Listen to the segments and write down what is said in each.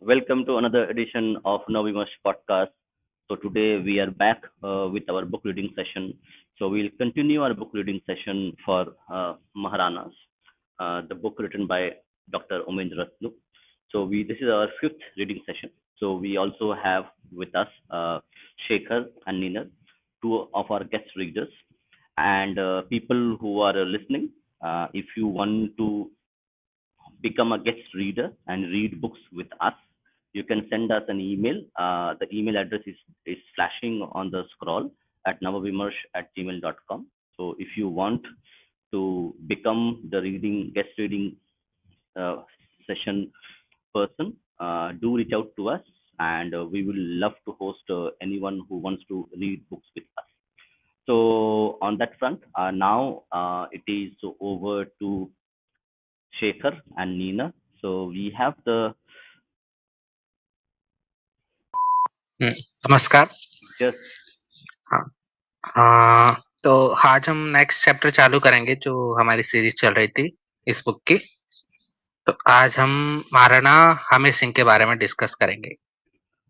Welcome to another edition of Novimash podcast. So today we are back with our book reading session. So we'll continue our book reading session for Maharanas, the book written by Dr. Omendra Ratnu. So this is our fifth reading session. So we also have with us Shekhar and Nina, two of our guest readers, and people who are listening. If you want to become a guest reader and read books with us, you can send us an email. The email address is flashing on the scroll at navavimarsh@gmail.com. So if you want to become the guest reading uh, session person, do reach out to us, and we will love to host anyone who wants to read books with us. So on that front, now it is over to Shekhar and Nina. So we have the हम्म, नमस्कार। just हाँ, तो आज हम next chapter चालू करेंगे जो हमारी series चल रही थी इस बुक की। तो आज हम महाराणा हमीर सिंह के बारे में डिस्कस करेंगे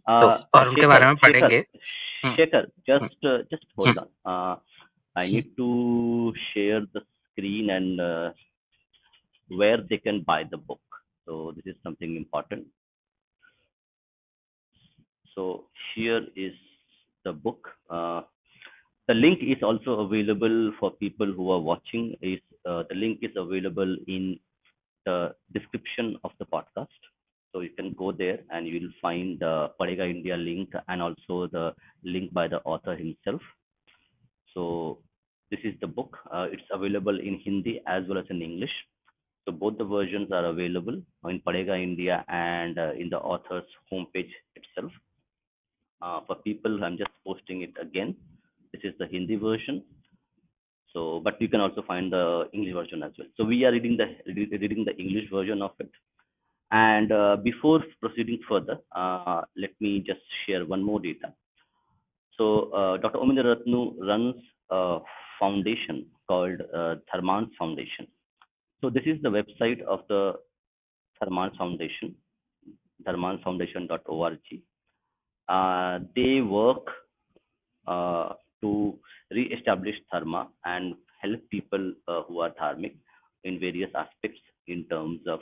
तो और उनके Shekhar, बारे में Shekhar, पढ़ेंगे। हम्म, Shekhar, hmm, just hmm, hold on. I need to share the screen and where they can buy the book. So this is something important. So here is the book. The link is also available for people who are watching. Is The link is available in the description of the podcast. So you can go there and you will find the Padega India link and also the link by the author himself. So this is the book. It's available in Hindi as well as in English. So both the versions are available in Padega India and in the author's homepage itself. For people, I'm just posting it again. This is the Hindi version. So, but you can also find the English version as well. So we are reading the English version of it. And before proceeding further, let me just share one more data. So Dr. Omendra Ratnu runs a foundation called Dharma Foundation. So this is the website of the Dharma Foundation, dharmafoundation.org. They work uh, to re-establish dharma and help people who are dharmic in various aspects in terms of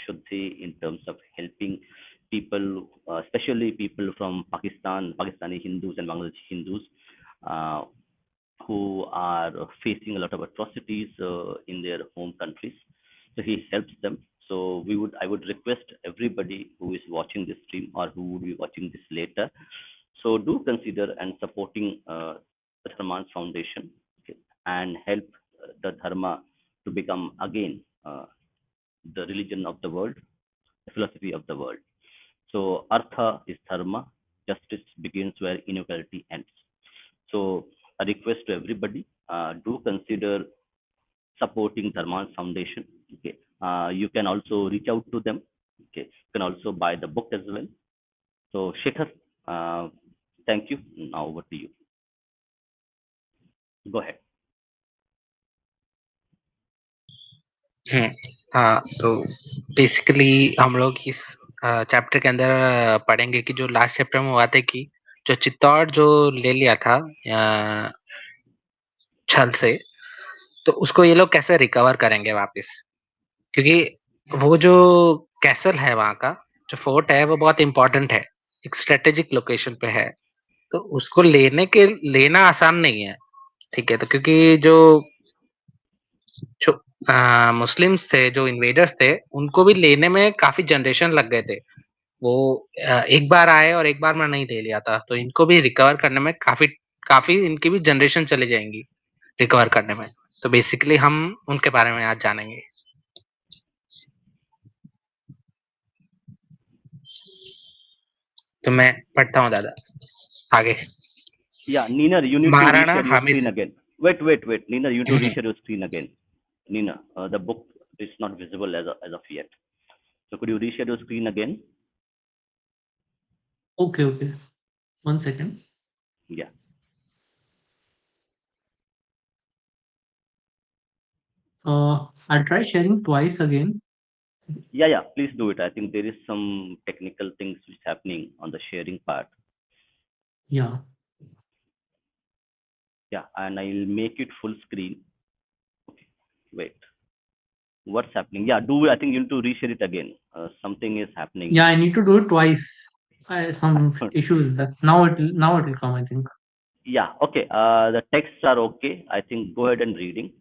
shuddhi, in terms of helping people, especially people from Pakistani Hindus and Bangladeshi Hindus, uh, who are facing a lot of atrocities in their home countries. So he helps them. So I would request everybody who is watching this stream or who would be watching this later. So do consider and supporting the Dharma Foundation, okay, and help the Dharma to become again the religion of the world, the philosophy of the world. So Artha is Dharma, justice begins where inequality ends. So a request to everybody, do consider supporting Dharma Foundation. Okay, you can also reach out to them. Okay, you can also buy the book as well. So Shekhar, uh, thank you. Now over to you. Go ahead. हम्म, हाँ, तो basically हम लोग इस chapter के अंदर पढ़ेंगे कि जो लास्ट चैप्टर में हुआ था कि जो चित्तौड़ जो ले लिया था छल से, तो उसको ये लोग कैसे रिकवर करेंगे वापस, क्योंकि वो जो कैसल है वहाँ का, जो फोर्ट है वो बहुत इम्पोर्टेंट है, एक स्ट्रेटेजिक लोकेशन पे है, तो उसको लेना आसान नहीं है। ठीक है, तो क्योंकि जो मुस्लिम्स थे, जो इन्वेडर्स थे, उनको भी लेने में काफी जनरेशन लग गए थे। वो एक बार आए और एक बार में नहीं ले लिया था, तो इनको भी रिकवर करने में काफी काफी इनकी भी जनरेशन चली जाएंगी रिकवर करने में। तो बेसिकली हम उनके बारे में आज जानेंगे। तो मैं पढ़ता हूँ दादा आगे। Yeah, Nina, you need to Maharana reshare your Hamid screen Singh. again. Wait. Nina, you need to reshare your screen again. Nina, the book is not visible as of yet. So could you reshare your screen again? Okay. 1 second. Yeah. I'll try sharing twice again. Yeah, yeah, please do it. I think there is some technical things which happening on the sharing part. Yeah. Yeah, and I'll make it full screen. Okay, wait. What's happening? Yeah, do I think you need to reshare it again. Something is happening. Yeah, I need to do it twice. Some issues that now it will come, I think. Yeah, okay. The texts are okay. I think go ahead and reading.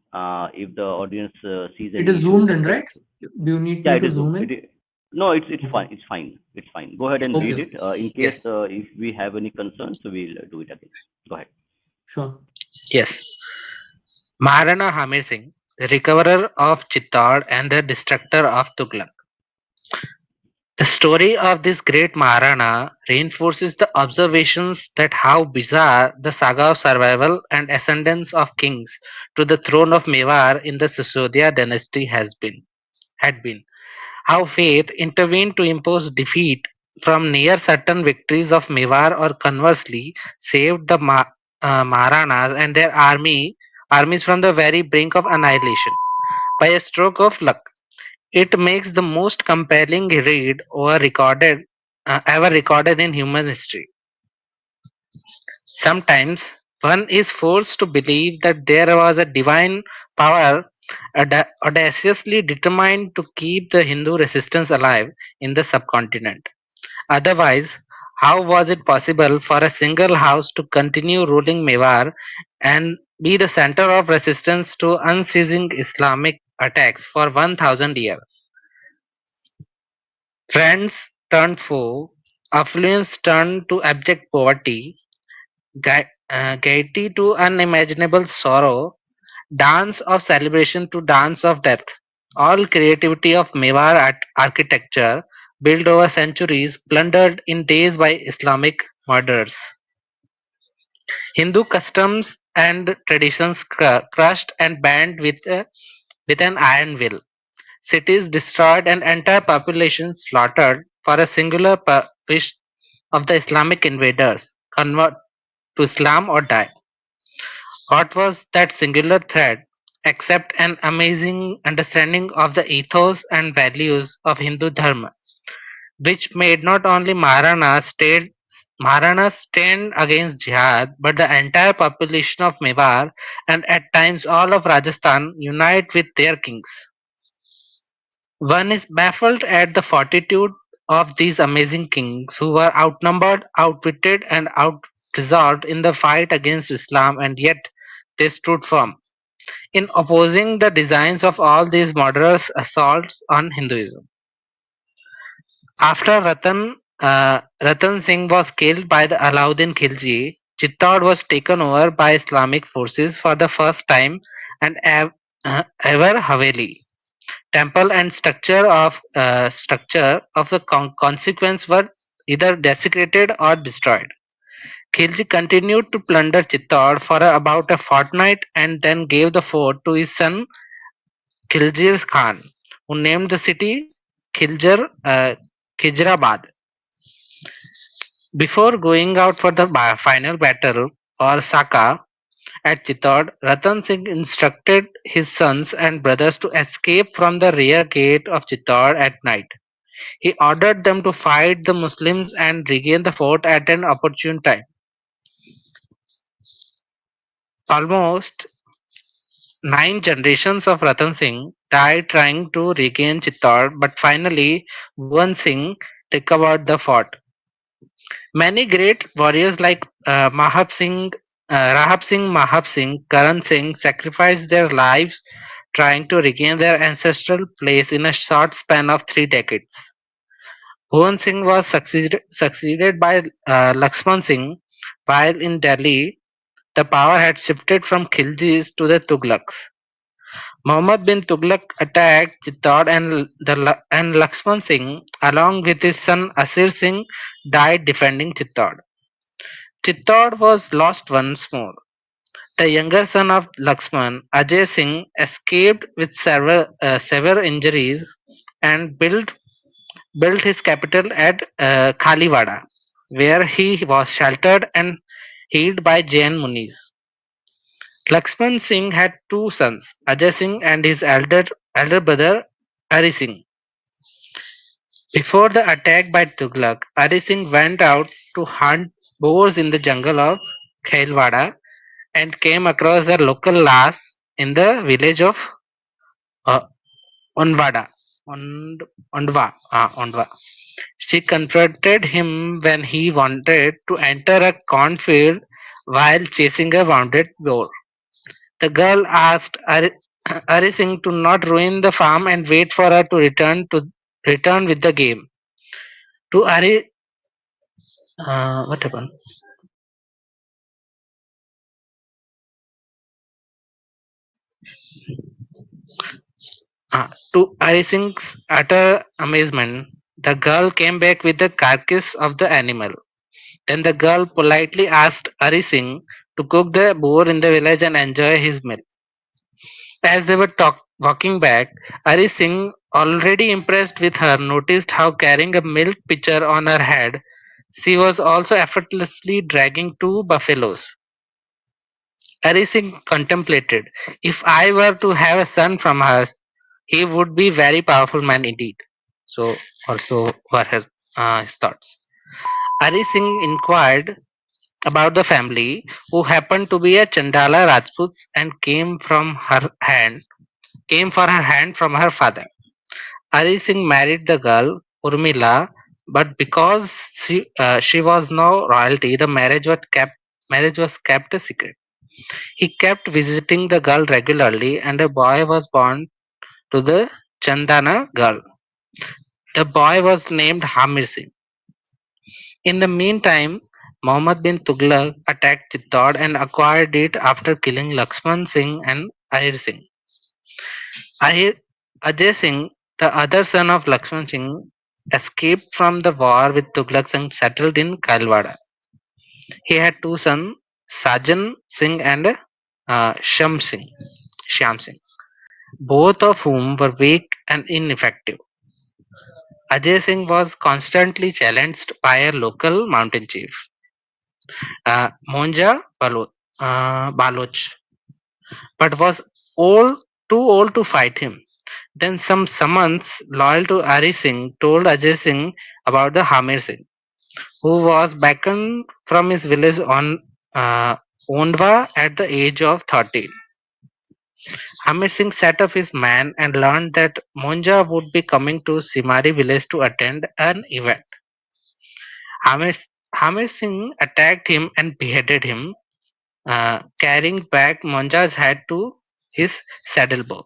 If the audience sees It any is issue with zoomed the in, right? text, Do you need yeah, me it to is zoom Zoom. in? No, it's Okay. fine. It's fine. It's fine. Go ahead and Okay. read Okay. it. In case Yes. if we have any concerns, so we'll do it again. Go ahead. Sure. Yes. Maharana Hamir Singh, the recoverer of Chittorgarh and the destructor of Tughlaq. The story of this great Maharana reinforces the observations that how bizarre the saga of survival and ascendance of kings to the throne of Mewar in the Sisodiya dynasty had been. How faith intervened to impose defeat from near certain victories of Mewar or conversely saved the Maharanas and their armies from the very brink of annihilation by a stroke of luck. It makes the most compelling read ever recorded in human history. Sometimes one is forced to believe that there was a divine power audaciously determined to keep the Hindu resistance alive in the subcontinent. Otherwise, how was it possible for a single house to continue ruling Mewar and be the center of resistance to unceasing Islamic attacks for 1000 years? Friends turned foe, affluence turned to abject poverty, gaiety to unimaginable sorrow, dance of celebration to dance of death. All creativity of Mewar architecture, built over centuries, plundered in days by Islamic murderers. Hindu customs and traditions crushed and banned with an iron will. Cities destroyed and entire populations slaughtered for a singular wish of the Islamic invaders: convert to Islam or die. What was that singular thread except an amazing understanding of the ethos and values of Hindu Dharma, which made not only Maharanas stand against jihad, but the entire population of Mewar and at times all of Rajasthan unite with their kings. One is baffled at the fortitude of these amazing kings who were outnumbered, outwitted, and outresolved in the fight against Islam, and yet they stood firm in opposing the designs of all these murderous assaults on Hinduism. After Ratan Singh was killed by the Alauddin Khilji, Chittor was taken over by Islamic forces for the first time, and ever Haveli temple and structure of the consequence were either desecrated or destroyed. Khilji continued to plunder Chittor for about a fortnight and then gave the fort to his son Khilji Khan, who named the city Khijrabad. Before going out for the final battle or Saka at Chittor, Ratan Singh instructed his sons and brothers to escape from the rear gate of Chittor at night. He ordered them to fight the Muslims and regain the fort at an opportune time. Almost 9 generations of Ratan Singh died trying to regain Chittor, but finally Bhuvan Singh recovered the fort. Many great warriors like Rahab Singh, Mahab Singh, Karan Singh sacrificed their lives trying to regain their ancestral place in a short span of 3 decades. Bhuvan Singh was succeeded by Lakshman Singh, while in Delhi the power had shifted from Khiljis to the Tughlaqs. Muhammad bin Tughlaq attacked Chittor and Lakshman Singh, along with his son Asir Singh, died defending Chittor. Chittor was lost once more. The younger son of Lakshman, Ajay Singh, escaped with severe injuries and built his capital at Kaliwada, where he was sheltered and healed by Jain Munis. Lakshman Singh had 2 sons, Ajay Singh and his elder brother Hari Singh. Before the attack by Tughlaq, Ari Singh went out to hunt boars in the jungle of Khailwada and came across a local lass in the village of uh, Onvada. Und, Ondwa. She confronted him when he wanted to enter a cornfield while chasing a wounded boar. The girl asked Ari Singh to not ruin the farm and wait for her to return with the game. To Ari, what happened? To Ari Singh's utter amazement, the girl came back with the carcass of the animal. Then the girl politely asked Ari Singh to cook the boar in the village and enjoy his meal. As they were walking back, Ari Singh, already impressed with her, noticed how carrying a milk pitcher on her head, she was also effortlessly dragging two buffaloes. Ari Singh contemplated, if I were to have a son from her, he would be very powerful man indeed. So also were his thoughts. Ari Singh inquired about the family, who happened to be a Chandala Rajputs and came for her hand from her father. Ari Singh married the girl Urmila, but because she was no royalty, the marriage was kept a secret. He kept visiting the girl regularly, and a boy was born to the Chandana girl. The boy was named Hamir Singh. In the meantime, Muhammad bin Tughlaq attacked Chittorgarh and acquired it after killing Lakshman Singh and Ahir Singh. Ajay Singh, the other son of Lakshman Singh, escaped from the war with Tughlaq and settled in Kailwada. He had two sons, Sajan Singh and Shyam Singh, both of whom were weak and ineffective. Ajay Singh was constantly challenged by a local mountain chief, Baloch, but was old, too old to fight him. Then some Samants loyal to Ari Singh told Ajay Singh about the Hamir Singh, who was beckoned from his village on Ondwa at the age of 13. Hamir Singh set up his men and learned that Monja would be coming to Simari village to attend an event. Hamir, Hamir Singh attacked him and beheaded him, carrying back Monja's head to his saddle bow.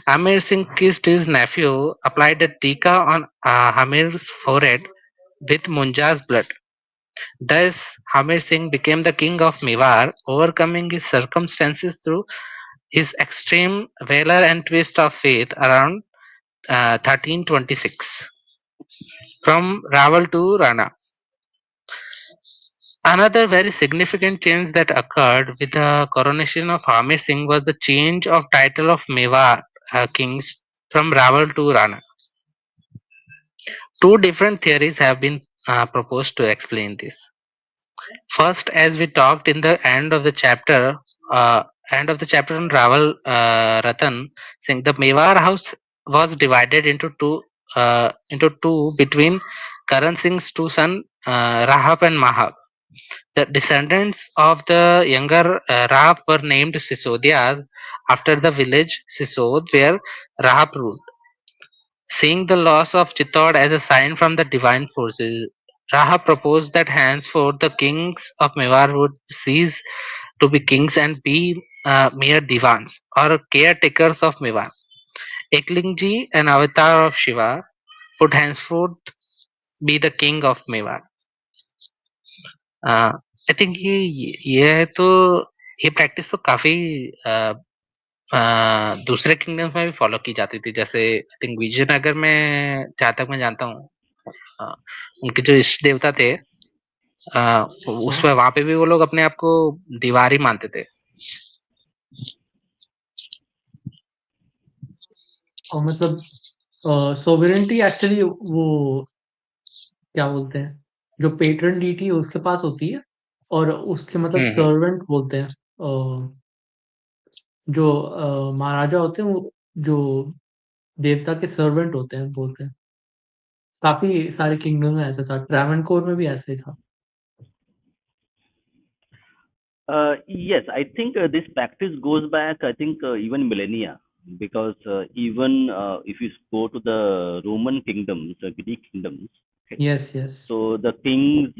Amir Singh kissed his nephew, applied a tika on Hamir's forehead with Munja's blood. Thus, Hamir Singh became the king of Mewar, overcoming his circumstances through his extreme valor and twist of faith around 1326. From Raval to Rana. Another very significant change that occurred with the coronation of Hamir Singh was the change of title of Mewar kings from Raval to Rana. Two different theories have been proposed to explain this. First, as we talked in the uh, end of the chapter on Raval Ratan, saying the Mewar house was divided into two between Karan Singh's two sons, Rahab and Mahab. The descendants of the younger Rahab were named Sisodiyas after the village Sisod where Rahab ruled. Seeing the loss of Chittorgarh as a sign from the divine forces, Raha proposed that henceforth the kings of Mewar would cease to be kings and be mere divans or caretakers of Mewar. Eklingji, an avatar of Shiva, would henceforth be the king of Mewar. I think ये है तो ये practice तो काफी दूसरे kingdoms में भी follow की जाती थी, जैसे आई थिंक विजयनगर में जहाँ तक मैं जानता हूँ उनके जो इष्ट देवता थे उसमें वहां पे भी वो लोग अपने आप को दीवार ही मानते थे। और मतलब सोवरेनिटी एक्चुअली वो क्या बोलते हैं, जो पेट्रन डीटी है उसके पास होती है, और उसके मतलब सर्वेंट बोलते हैं, जो महाराजा होते हैं वो जो देवता के सर्वेंट होते हैं बोलते हैं। काफ़ी सारे किंगडम में ऐसा था, ट्रावनकोर में भी ऐसा ही था। Yes, I think this practice goes back, I think, even millennia, because even if you go to the Roman kingdoms, Greek kingdoms, okay, Yes, yes. so the kings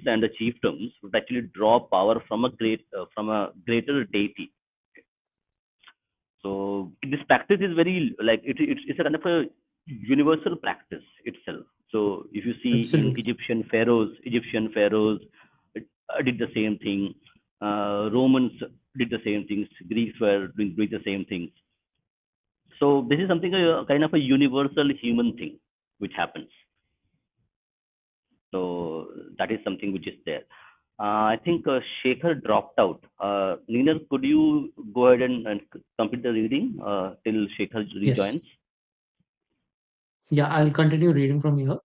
and the chieftains would actually draw power from a greater deity. So this practice is very like it's a kind of a universal practice itself. So if you see in Absolutely. Egyptian pharaohs did the same thing. Romans did the same things. Greeks were doing the same things. So this is something kind of a universal human thing which happens. So that is something which is there. I think Shekhar dropped out. Nina, could you go ahead and complete the reading till Shekhar Yes. rejoins? Yeah, I'll continue reading from here.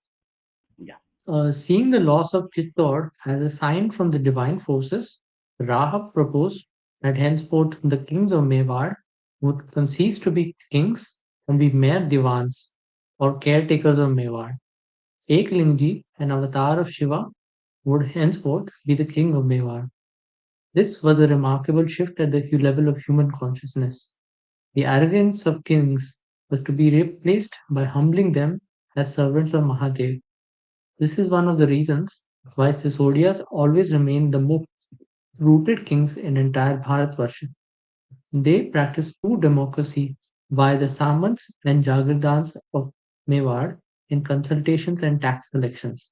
Yeah. Seeing the loss of Chittor as a sign from the divine forces, Rahab proposed that henceforth the kings of Mewar would cease to be kings and be mere divans or caretakers of Mewar. Eklingji, an avatar of Shiva, would henceforth be the king of Mewar. This was a remarkable shift at the level of human consciousness. The arrogance of kings was to be replaced by humbling them as servants of Mahadev. This is one of the reasons why Sisodiyas always remain the most rooted kings in entire Bharatvarsha. They practiced true democracy via the Samants and Jagirdans of Mewar in consultations and tax collections.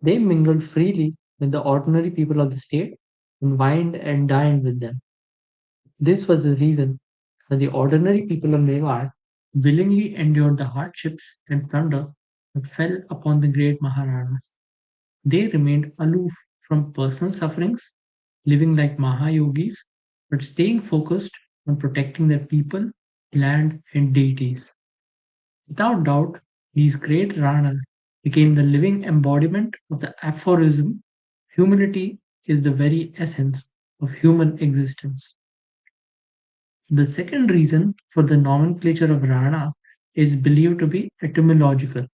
They mingled freely with the ordinary people of the state and wined and dined with them. This was the reason that the ordinary people of Mewar willingly endured the hardships and plunder that fell upon the great Maharanas. They remained aloof from personal sufferings, living like Mahayogis, but staying focused on protecting their people, land, and deities. Without doubt, these great Ranas became the living embodiment of the aphorism humility is the very essence of human existence. The second reason for the nomenclature of Rana is believed to be etymological.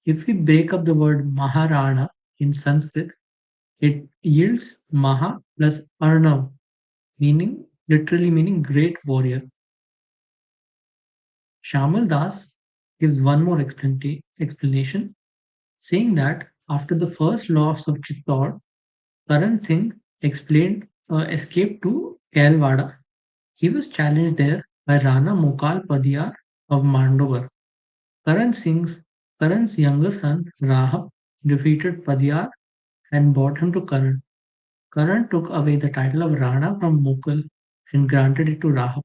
If we break up the word Maharana in Sanskrit, it yields Maha plus Arnav, meaning literally meaning great warrior. Shamal Das gives one more explanation, saying that after the first loss of Chittor, Karan Singh escaped to Kailwada. He was challenged there by Rana Mokal Padiyar of Mandogar. Karan Singh's Karan's younger son Rahab defeated Padiyar and brought him to Karan. Karan took away the title of Rana from Mughal and granted it to Rahab.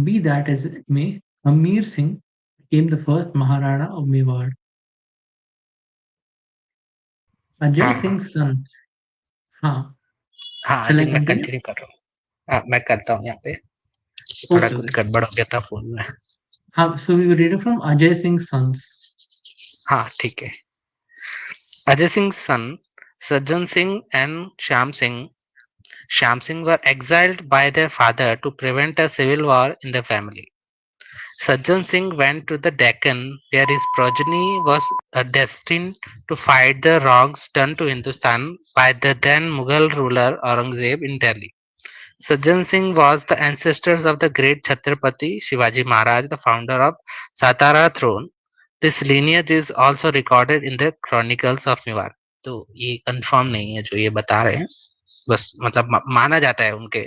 Be that as it may, Amir Singh became the first Maharana of Mewar. Ajay हाँ हाँ Singh's son. हाँ, हाँ आई shall I think मैं continue? Continue कर रहा हूँ. मैं करता हूँ यहाँ पे. थोड़ा Okay, कुछ okay. गड़बड़ हो गया था फोन में. So we will read it from Ajay Singh's sons. हाँ ठीक है. Ajay Singh's son Sajjan Singh and Shyam Singh were exiled by their father to prevent a civil war in the family. Sajjan Singh went to the Deccan, where his progeny was destined to fight the wrongs done to Hindustan by the then Mughal ruler Aurangzeb in Delhi. Sajjan Singh was the ancestors of the great Chhatrapati Shivaji Maharaj, the founder of Satara throne. This lineage is also recorded in the Chronicles of Mewar. तो ये confirm नहीं है जो ये बता रहे हैं, बस मतलब माना जाता है उनके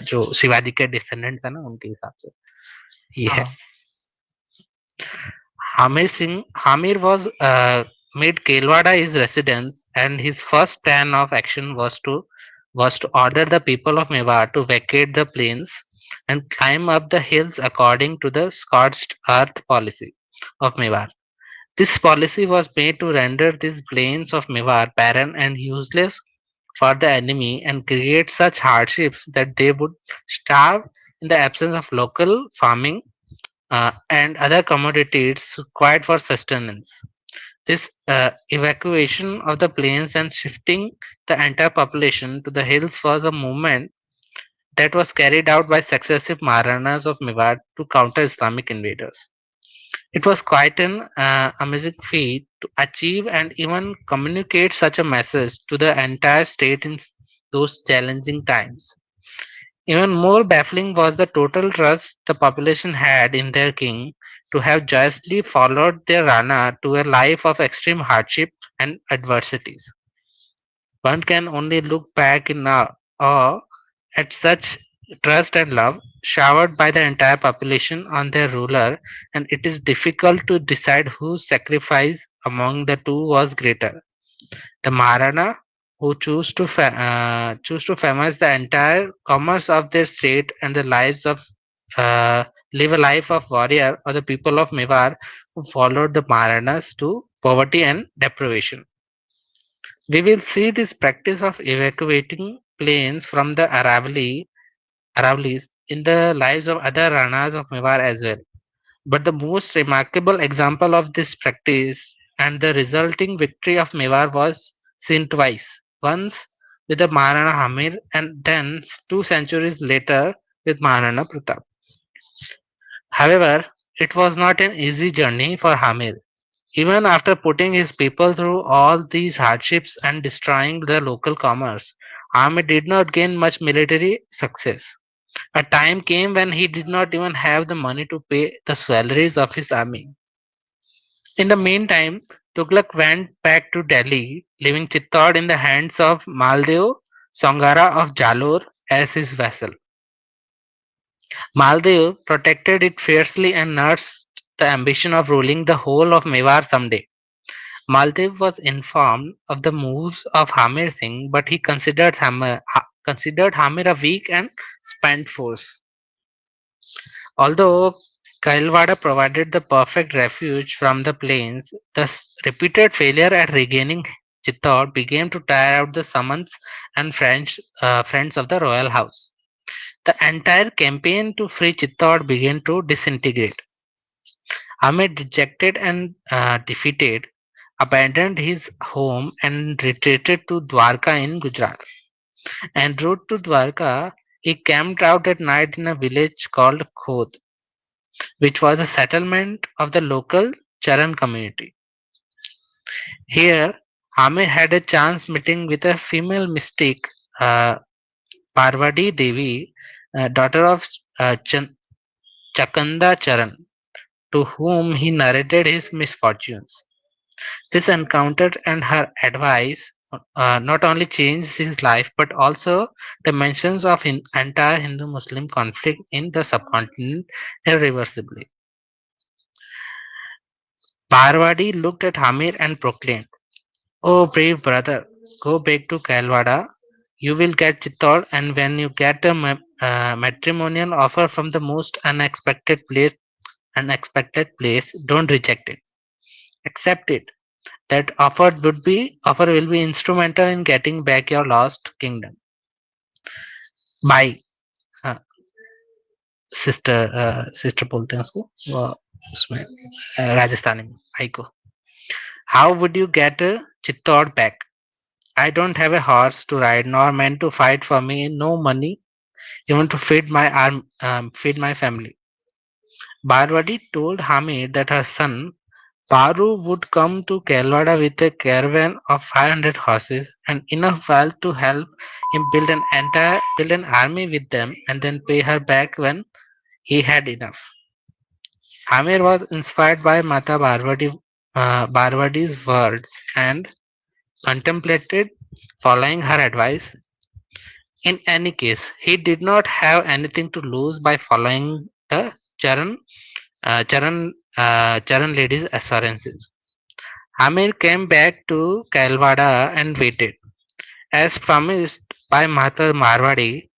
जो शिवाजी के डिसेंडेंट्स है ना उनके हिसाब से ये है. हाँ, Hamir was made Kelwada his residence, and his first plan of action was to order the people of Mewar to vacate the plains and climb up the hills according to the scorched earth policy of Mewar. This policy was made to render these plains of Mewar barren and useless for the enemy and create such hardships that they would starve in the absence of local farming and other commodities required for sustenance. This evacuation of the plains and shifting the entire population to the hills was a movement that was carried out by successive Maharanas of Mewar to counter Islamic invaders. It was quite an amazing feat to achieve and even communicate such a message to the entire state in those challenging times. Even more baffling was the total trust the population had in their king to have joyously followed their Rana to a life of extreme hardship and adversities. One can only look back in awe at such trust and love showered by the entire population on their ruler, and it is difficult to decide whose sacrifice among the two was greater. The Maharana, who choose to famous the entire commerce of their state and the lives of uh, live a life of warrior, or the people of Mewar who followed the Maharanas to poverty and deprivation. We will see this practice of evacuating planes from the Aravallis in the lives of other Ranas of Mewar as well. But the most remarkable example of this practice and the resulting victory of Mewar was seen twice. Once with the Maharana Hamir and then 2 centuries later with Maharana Pratap. However, it was not an easy journey for Hamir. Even after putting his people through all these hardships and destroying the local commerce, Hamir did not gain much military success. A time came when he did not even have the money to pay the salaries of his army. In the meantime, Tughlaq went back to Delhi, leaving Chittor in the hands of Maldev Sangara of Jalore as his vassal. Maldev protected it fiercely and nursed the ambition of ruling the whole of Mewar someday. Maldev was informed of the moves of Hamir Singh, but he considered Hamir a weak and spent force. Although Kailwada provided the perfect refuge from the plains, the repeated failure at regaining Chittor began to tire out the Samants and friends of the royal house. The entire campaign to free Chittor began to disintegrate. Ahmed, dejected and defeated, abandoned his home and retreated to Dwarka in Gujarat. En route to Dwarka, he camped out at night in a village called Khod, which was a settlement of the local Charan community. Here, Hamid had a chance meeting with a female mystic, uh, Parvati Devi, daughter of Chakanda Charan, to whom he narrated his misfortunes. This encounter and her advice not only changed his life but also dimensions of entire Hindu-Muslim conflict in the subcontinent irreversibly. Parvati looked at Hamir and proclaimed, "Oh brave brother, go back to Kalwada. You will get Chittor, and when you get a matrimonial offer from the most unexpected place, don't reject it. Accept it. That offer will be instrumental in getting back your lost kingdom." Bye, uh, sister बोलते हैं उसको उसमें राजस्थानी में भाई को. How would you get Chittor back? I don't have a horse to ride, nor men to fight for me, no money even to feed my family. Barwadi told Hamid that her son Paru would come to Kelwada with a caravan of 500 horses and enough wealth to help him build an army with them and then pay her back when he had enough. Hamir was inspired by Mata Barwadi's words and contemplated following her advice. In any case, he did not have anything to lose by following the Charan lady's assurances. Hamir came back to Kailwada and waited. As promised by Mahata Marwadi,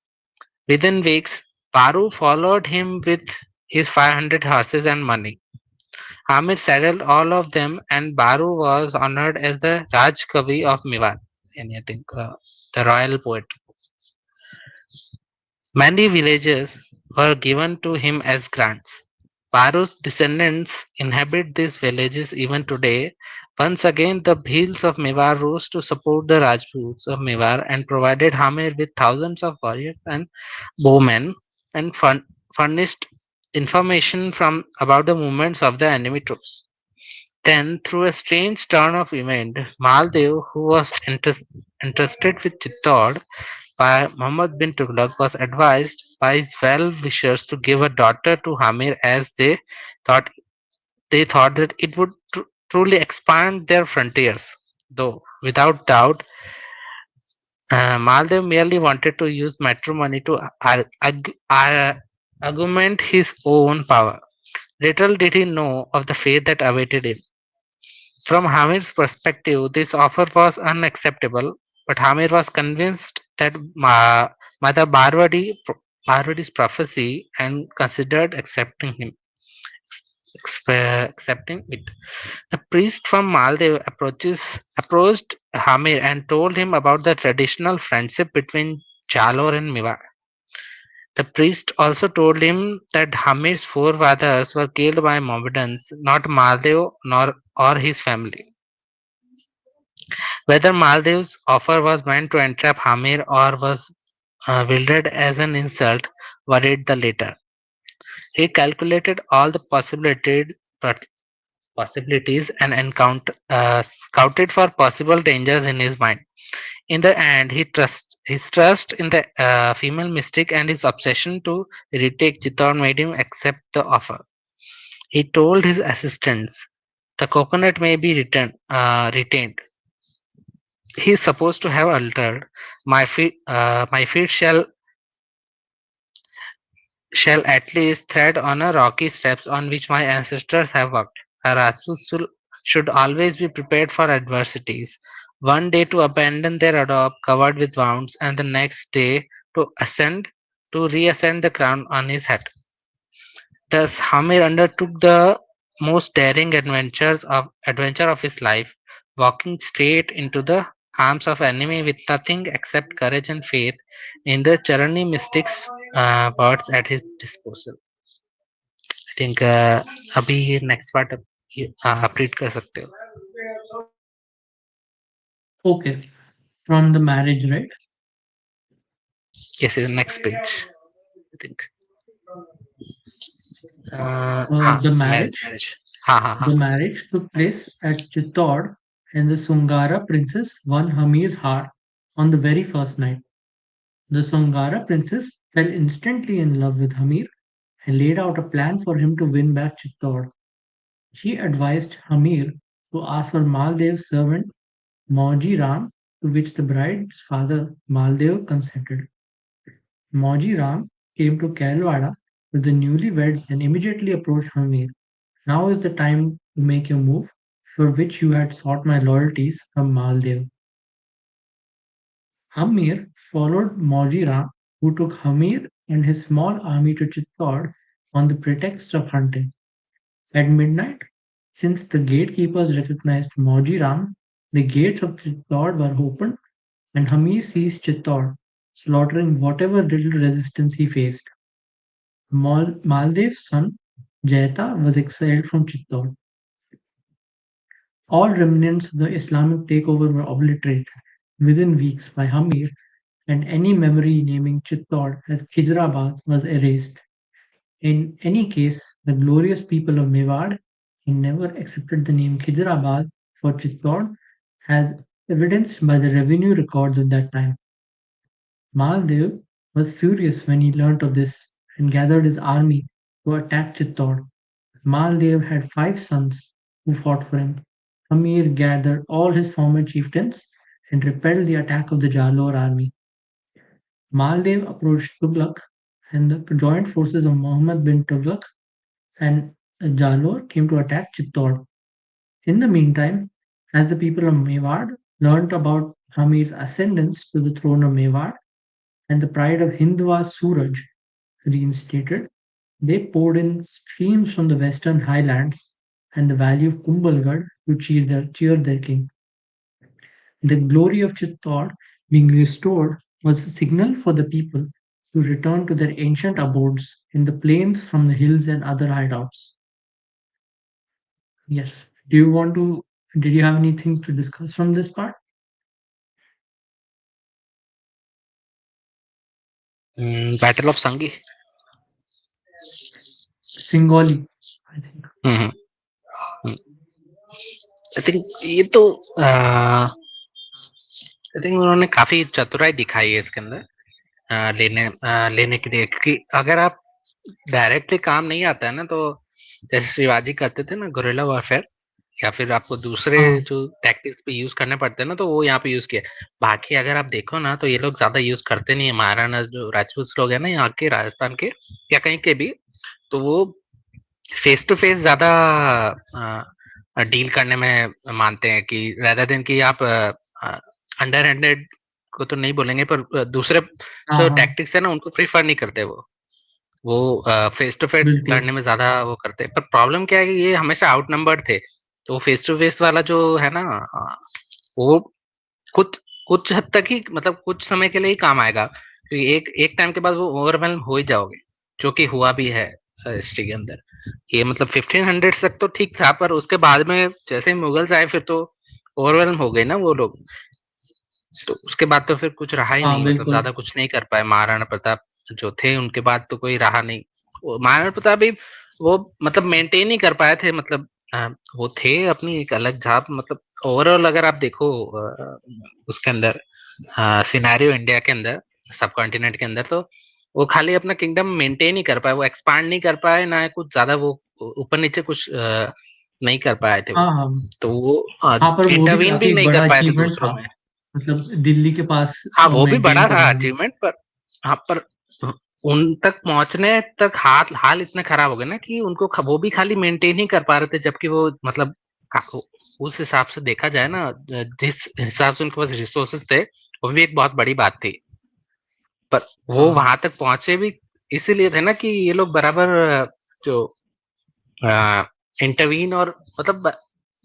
within weeks, Paru followed him with his 500 horses and money. Hamir saddled all of them, and Baru was honored as the Raj Kavi of Mewar, and I think the royal poet. Many villages were given to him as grants. Paru's descendants inhabit these villages even today. Once again, the Bhils of Mewar rose to support the Rajputs of Mewar and provided Hamir with thousands of warriors and bowmen and furnished information from about the movements of the enemy troops. Then, through a strange turn of event, Maldev, who was entrusted with Chittor by Muhammad bin Tughlaq, was advised by his well-wishers to give a daughter to Hamir as thought they thought that it would truly expand their frontiers. Though, without doubt, Maldev merely wanted to use matrimony to augment his own power. Little did he know of the fate that awaited him. From Hamir's perspective, this offer was unacceptable, but Hamir was convinced that Mother Parvati's prophecy and considered accepting it. The priest from Maldives approached Hamir and told him about the traditional friendship between Jalor and Mewar. The priest also told him that Hamir's forefathers were killed by Mohammedans, not Maldev nor or his family. Whether Maldiv's offer was meant to entrap Hamir or was wielded as an insult worried the latter. He calculated all the possibilities and scouted for possible dangers in his mind. In the end, his trust in the female mystic and his obsession to retake Chittor made him accept the offer. He told his assistants, "The coconut may be retained. He is supposed to have altered. My feet shall at least tread on a rocky steps on which my ancestors have walked. A Rajput should always be prepared for adversities. One day to abandon their adobe covered with wounds, and the next day to reascend the crown on his head." Thus, Hamir undertook the most daring adventure of his life, walking straight into the arms of enemy with nothing except courage and faith in the Charani mystic's words at his disposal. I think अभी next part आप read कर सकते हो. Okay, from the marriage, right? Yes, next page. I think. The marriage. marriage. हाँ हाँ हाँ. The marriage took place at Chittor, and the Sungara princess won Hamir's heart on the very first night. The Sungara princess fell instantly in love with Hamir and laid out a plan for him to win back Chittor. She advised Hamir to ask for Maldev's servant Mauji Ram, to which the bride's father Maldev consented. Mauji Ram came to Kailwada with the newlyweds and immediately approached Hamir. Now is the time to make your move, for which you had sought my loyalties from Maldev. Hamir followed Mauji Ram, who took Hamir and his small army to Chittor on the pretext of hunting. At midnight, since the gatekeepers recognized Mauji Ram, the gates of Chittor were opened and Hamir seized Chittor, slaughtering whatever little resistance he faced. Maldev's son, Jayata, was exiled from Chittor. All remnants of the Islamic takeover were obliterated within weeks by Hamir, and any memory naming Chittor as Khizrabad was erased. In any case, the glorious people of Mewad never accepted the name Khizrabad for Chittor, as evidenced by the revenue records of that time. Maldev was furious when he learnt of this and gathered his army to attack Chittor. Maldev had 5 sons who fought for him. Hamir gathered all his former chieftains and repelled the attack of the Jalor army. Maldev approached Tughlaq, and the joint forces of Muhammad bin Tughlaq and Jalor came to attack Chittor. In the meantime, as the people of Mewad learnt about Hamir's ascendance to the throne of Mewad and the pride of Hindwa Suraj reinstated, they poured in streams from the western highlands and the valley of Kumbhalgarh to cheer their king. The glory of Chittor being restored was a signal for the people to return to their ancient abodes in the plains from the hills and other hideouts. Yes. Did you have anything to discuss from this part? Battle of Sangi. Singoli, I think. I think ये तो I think उन्होंने काफी चतुराई दिखाई है इसके अंदर लेने के लिए, क्योंकि अगर आप डायरेक्टली काम नहीं आता है ना, तो जैसे शिवाजी करते थे ना गुरिल्ला वॉरफेयर, या फिर आपको दूसरे हाँ, जो टैक्टिक्स पे यूज करने पड़ते हैं ना, तो वो यहाँ पे यूज किया। बाकी अगर आप देखो ना, तो ये लोग ज्यादा यूज करते नहीं है। महाराणा जो राजपूत लोग है ना यहाँ के, राजस्थान के या कहीं के भी, तो वो फेस टू फेस ज्यादा डील करने में मानते हैं, कि rather देन कि आप अंडर हैंडेड को तो नहीं बोलेंगे, पर दूसरे हाँ, जो हाँ, टैक्टिक्स है ना उनको प्रीफर नहीं करते वो फेस टू फेस बिल्कुल। लड़ने में ज्यादा वो करते हैं। पर प्रॉब्लम क्या है कि ये हमेशा आउट नंबर्ड थे, तो फेस टू फेस वाला जो है ना, वो कुछ कुछ हद तक ही, मतलब कुछ समय के लिए ही काम आएगा, क्योंकि एक एक टाइम के बाद वो ओवरवेल्म हो ही जाओगे, जो कि हुआ भी है हिस्ट्री के अंदर। ये मतलब 1500 तक तो ठीक था, पर उसके बाद में जैसे ही मुगल्स आए फिर तो ओवरवेल्म हो गए ना वो लोग। तो उसके बाद तो फिर कुछ रहा ही हाँ, नहीं, मतलब बिल्कुल। ज्यादा कुछ नहीं कर पाए महाराणा प्रताप जो थे, उनके बाद तो कोई रहा नहीं। महाराणा प्रताप भी वो मतलब मेंटेन ही कर पाए थे, मतलब वो थे अपनी एक अलग छाप, मतलब ओवरऑल अगर आप देखो उसके अंदर सिनेरियो इंडिया के अंदर, सब कॉन्टिनेंट के अंदर, तो वो खाली अपना किंगडम मेंटेन ही कर पाए, वो एक्सपांड नहीं कर पाए ना, कुछ ज्यादा वो ऊपर नीचे कुछ नहीं कर पाए थे हाँ, वो। हाँ। तो वो हाँ, पर वो भी इंटरवीन भी काफ़ी एक नहीं बड़ा कर पाए थे अचीवमेंट दूसरों था। में। मतलब दिल्ली के पास हाँ वो भी मेंटेन बड़ा था करना। अचीवमेंट, पर हाँ, पर उन तक पहुंचने तक हाल हाल इतने खराब हो गए ना, कि उनको वो भी खाली मेंटेन ही कर पा रहे थे, जबकि वो मतलब उस हिसाब से देखा जाए ना, जिस हिसाब से उनके पास रिसोर्सेस थे, वो भी एक बहुत बड़ी बात थी। पर वो हाँ, वहां तक पहुंचे भी इसीलिए थे ना, कि ये लोग बराबर जो इंटरवीन और मतलब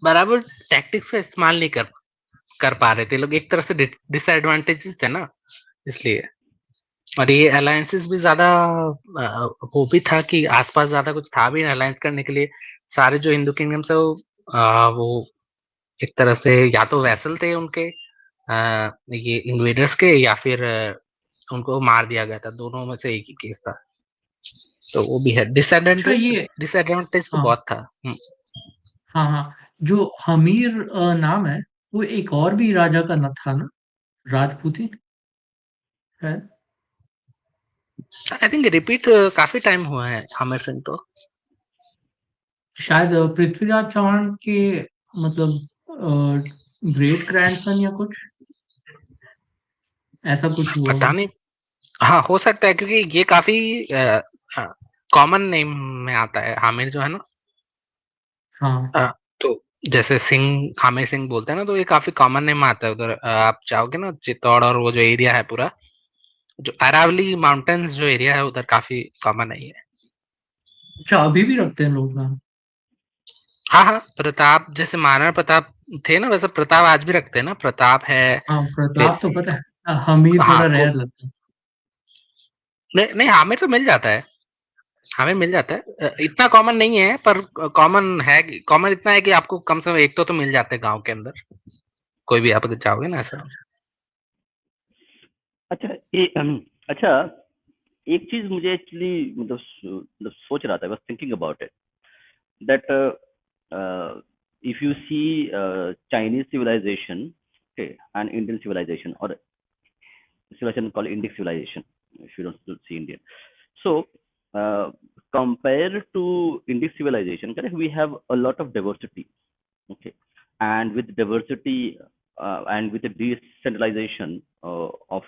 बराबर टैक्टिक्स का इस्तेमाल नहीं कर कर पा रहे थे लोग, एक तरह से डिसएडवांटेजेस थे ना, इसलिए। और ये अलायंसेस भी ज्यादा वो भी था कि आसपास ज्यादा कुछ था भी अलायंस करने के लिए। सारे जो हिंदू किंगडम्स है वो एक तरह से या तो वैसल थे उनके, ये इन्वेडर्स के, या फिर उनको मार दिया गया था, दोनों में से एक ही केस था। तो वो भी है, अच्छा डिसएडवांटेज ये। डिसएडवांटेज तो हाँ, बहुत था। हाँ, हाँ। जो हमीर नाम है, वो एक और भी राजा का न था ना? राजपूती है? आई थिंक रिपीट काफी टाइम हुआ है आमिर सिंह तो। शायद पृथ्वीराज चौहान के मतलब ग्रेट ग्रैंडसन या कुछ ऐसा कुछ हुआ पता हो। नहीं, हाँ हो सकता है, क्योंकि ये काफी कॉमन नेम में आता है आमिर जो है ना। हाँ। तो जैसे सिंह, आमिर सिंह बोलते हैं ना, तो ये काफी कॉमन नेम आता है उधर। आप चाहोगे ना चित्तौड़ और वो जो एरिया है पूरा, जो अरावली माउंटेन्स जो एरिया है उधर काफी कॉमन है ये। अच्छा, अभी भी रखते हैं लोग नाम? हाँ हाँ, प्रताप जैसे महाराणा प्रताप थे ना, वैसे प्रताप आज भी रखते हैं ना, प्रताप है। हाँ, फिर प्रताप तो पता है। हमीर हाँ थोड़ा को रेयर लगता है। नहीं नहीं, आमिर तो मिल जाता है, हमें मिल जाता है। इतना कॉमन नहीं है, पर कॉमन है, कॉमन इतना है कि आपको कम से कम एक तो मिल जाते हैं गांव के अंदर, कोई भी आप अगर चाहोगे ना अच्छा, ऐसा। अच्छा। अच्छा अच्छा, एक चीज मुझे एक्चुअली मतलब सोच रहा था, I was thinking about it, that if you see Chinese civilization, okay, and Indian civilization, or civilization called Indic civilization, if you don't see Indian. So, uh, compared to Indic civilization, correct, we have a lot of diversity, okay, and with diversity and with the decentralization of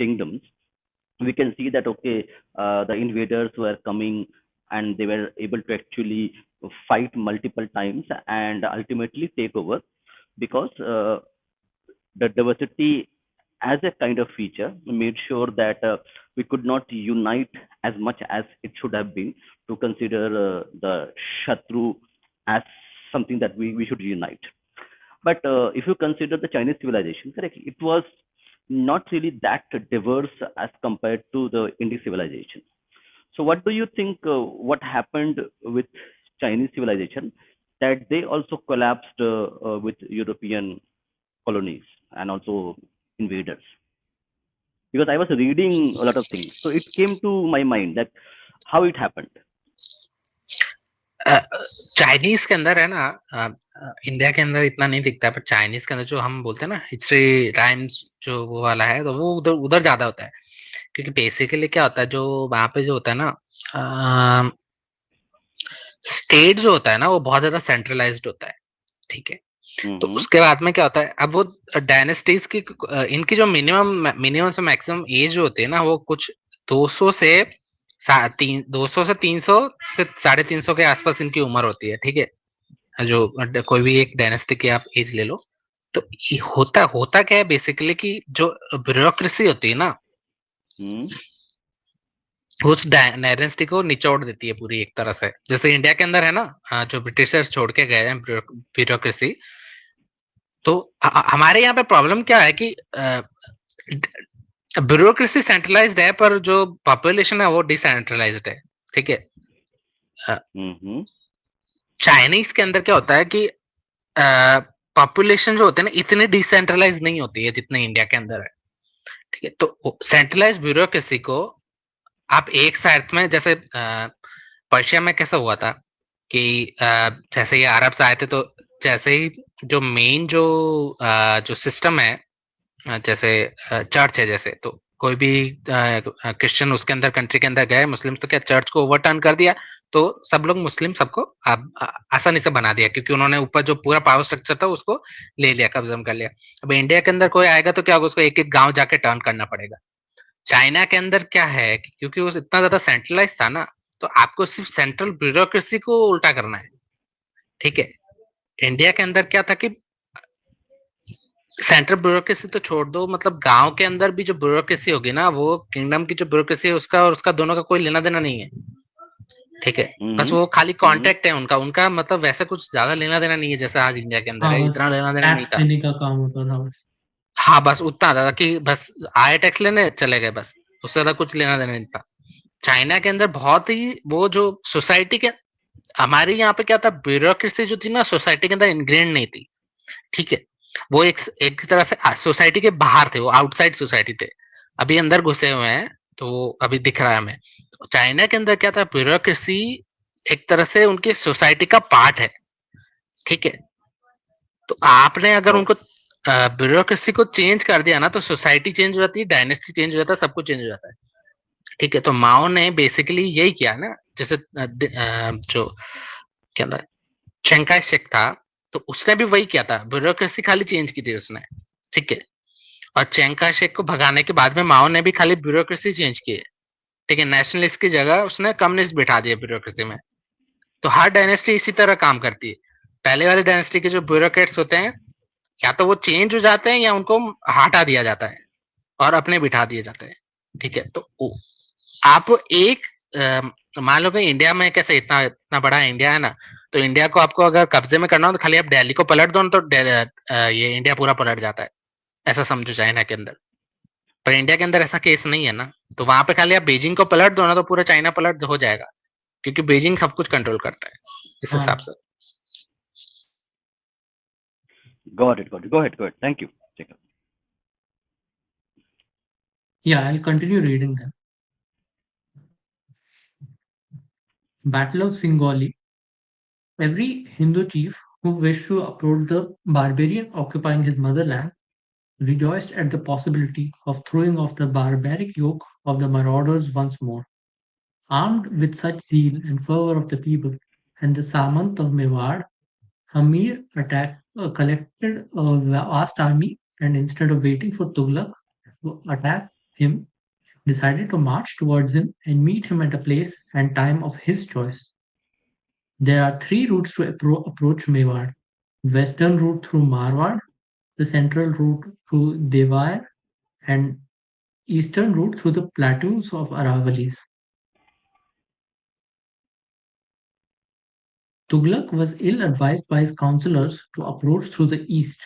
kingdoms, we can see that okay, the invaders were coming and they were able to actually fight multiple times and ultimately take over, because the diversity as a kind of feature made sure that we could not unite as much as it should have been to consider the Shatru as something that we should unite. But if you consider the Chinese civilization, correctly, it was not really that diverse as compared to the Indic civilization. So, what do you think? What happened with Chinese civilization that they also collapsed with European colonies and also invaders? Because I was reading a lot of things, so it came to my mind that how it happened. Chinese के अंदर है ना, India के अंदर इतना नहीं दिखता है, पर चाइनीज के अंदर जो हम बोलते हैं ना हिस्ट्री राइम्स, जो वो वाला है, तो वो उधर उधर ज्यादा होता है। क्योंकि बेसिकली क्या होता है, जो वहां पे जो होता है ना, स्टेट जो होता है ना वो बहुत ज्यादा सेंट्रलाइज्ड होता है। ठीक है, तो उसके बाद में क्या होता है, अब वो डायनेस्टीज की इनकी जो मिनिमम से मैक्सिमम एज होती है ना, वो कुछ 200 से 200 से 300 से 350 के आसपास इनकी उम्र होती है। ठीक है, जो कोई भी एक डायनेस्टी की आप एज ले लो, तो ये होता होता क्या है बेसिकली कि जो ब्यूरोक्रेसी होती है ना, उस डायनेस्टी को निचोड़ देती है पूरी एक तरह से। जैसे इंडिया के अंदर है ना, जो ब्रिटिशर्स छोड़ के गए हैं ब्यूरोक्रेसी, तो हमारे यहाँ पे प्रॉब्लम क्या है कि ब्यूरोक्रेसी सेंट्रलाइज्ड है, पर जो पॉपुलेशन है वो डिसेंट्रलाइज्ड है। ठीक है, चाइनीज के अंदर क्या होता है कि पॉपुलेशन जो होते हैं ना इतने डिसेंट्रलाइज नहीं होती है जितने इंडिया के अंदर है। ठीक है, तो सेंट्रलाइज ब्यूरोक्रेसी को आप एक साइड में, जैसे पर्शिया में कैसा हुआ था कि जैसे ये अरब्स आए थे, तो जैसे ही जो मेन जो सिस्टम है, जैसे चर्च है, जैसे तो कोई भी क्रिश्चियन उसके अंदर कंट्री के अंदर गए, मुस्लिम तो क्या चर्च को ओवरटर्न कर दिया, तो सब लोग मुस्लिम सबको आसानी से बना दिया, क्योंकि उन्होंने ऊपर जो पूरा पावर स्ट्रक्चर था उसको ले लिया, कब्जा कर लिया। अब इंडिया के अंदर कोई आएगा तो क्या होगा, उसको एक एक गांव जाके टर्न करना पड़ेगा। चाइना के अंदर क्या है कि क्योंकि वो इतना ज्यादा सेंट्रलाइज था ना, तो आपको सिर्फ सेंट्रल ब्यूरोक्रेसी को उल्टा करना है। ठीक है, इंडिया के अंदर क्या था कि सेंट्रल ब्यूरोक्रेसी तो छोड़ दो, मतलब गांव के अंदर भी जो ब्यूरोक्रेसी होगी ना, वो किंगडम की जो ब्यूरोक्रेसी है उसका और उसका दोनों का कोई लेना देना नहीं है। ठीक है, बस वो खाली कॉन्टेक्ट है उनका उनका मतलब वैसे कुछ ज्यादा लेना देना नहीं है, जैसे आज इंडिया के अंदर हाँ, है, बस इतना लेना देना नहीं टैक्स था। देने का काम होता था बस। हाँ, बस उतना था कि बस आए टैक्स लेने चले गए, बस उससे ज्यादा कुछ लेना देना नहीं था। चाइना के अंदर बहुत ही वो जो सोसाइटी के, हमारे यहाँ पे क्या था, ब्यूरोक्रेसी जो थी ना सोसाइटी के अंदर इनग्रेन नहीं थी। ठीक है, वो एक एक तरह से सोसाइटी के बाहर थे, वो आउटसाइड सोसाइटी थे। अभी अंदर घुसे हुए हैं, तो अभी दिख रहा है हमें। तो चाइना के अंदर क्या था, ब्यूरोक्रेसी एक तरह से उनकी सोसाइटी का पार्ट है। ठीक है, तो आपने अगर उनको ब्यूरोक्रेसी को चेंज कर दिया ना, तो सोसाइटी चेंज हो जाती है, डायनेस्टी चेंज हो जाता है, सब कुछ चेंज हो जाता है। ठीक है, तो माओ ने बेसिकली यही किया ना, जैसे जो क्या था, चेंकाई शेक था, तो उसने भी वही किया था, ब्यूरोक्रेसी खाली चेंज की थी उसने। ठीक है, और चेंका शेख को भगाने के बाद में माओ ने भी खाली ब्यूरोक्रेसी चेंज की है। ठीक है, नेशनलिस्ट की जगह उसने कम्युनिस्ट बिठा दिया ब्यूरोक्रेसी में। तो हर डायनेस्टी इसी तरह काम करती है। पहले वाली डायनेस्टी के जो ब्यूरोक्रेट्स होते हैं, या तो वो चेंज हो जाते हैं या उनको हटा दिया जाता है और अपने बिठा दिए जाते हैं। ठीक है, तो आप एक मान लो कि इंडिया में कैसे इतना इतना बड़ा इंडिया है ना, तो इंडिया को आपको अगर कब्जे में करना हो तो खाली आप दिल्ली को पलट दो ना, तो ये इंडिया पूरा पलट जाता है, ऐसा समझो चाइना के अंदर। पर इंडिया के अंदर ऐसा केस नहीं है ना, तो वहां पे खाली आप बीजिंग को पलट दो ना, तो पूरा चाइना पलट हो जाएगा, क्योंकि बीजिंग सब कुछ कंट्रोल करता है इस हिसाब से। Got it, got it. Go ahead, go ahead. Thank you, Jacob. Yeah, I'll continue reading them. Battle of Singoli. Every Hindu chief who wished to approach the barbarian occupying his motherland rejoiced at the possibility of throwing off the barbaric yoke of the marauders once more. Armed with such zeal and fervor of the people and the Samant of Mewad, Hamir collected a vast army and instead of waiting for Tughlaq to attack him, decided to march towards him and meet him at a place and time of his choice. There are three routes to approach Mewad: western route through Marwar, the central route through Devar, and eastern route through the plateaus of Aravalis. Tughlaq was ill-advised by his councillors to approach through the east,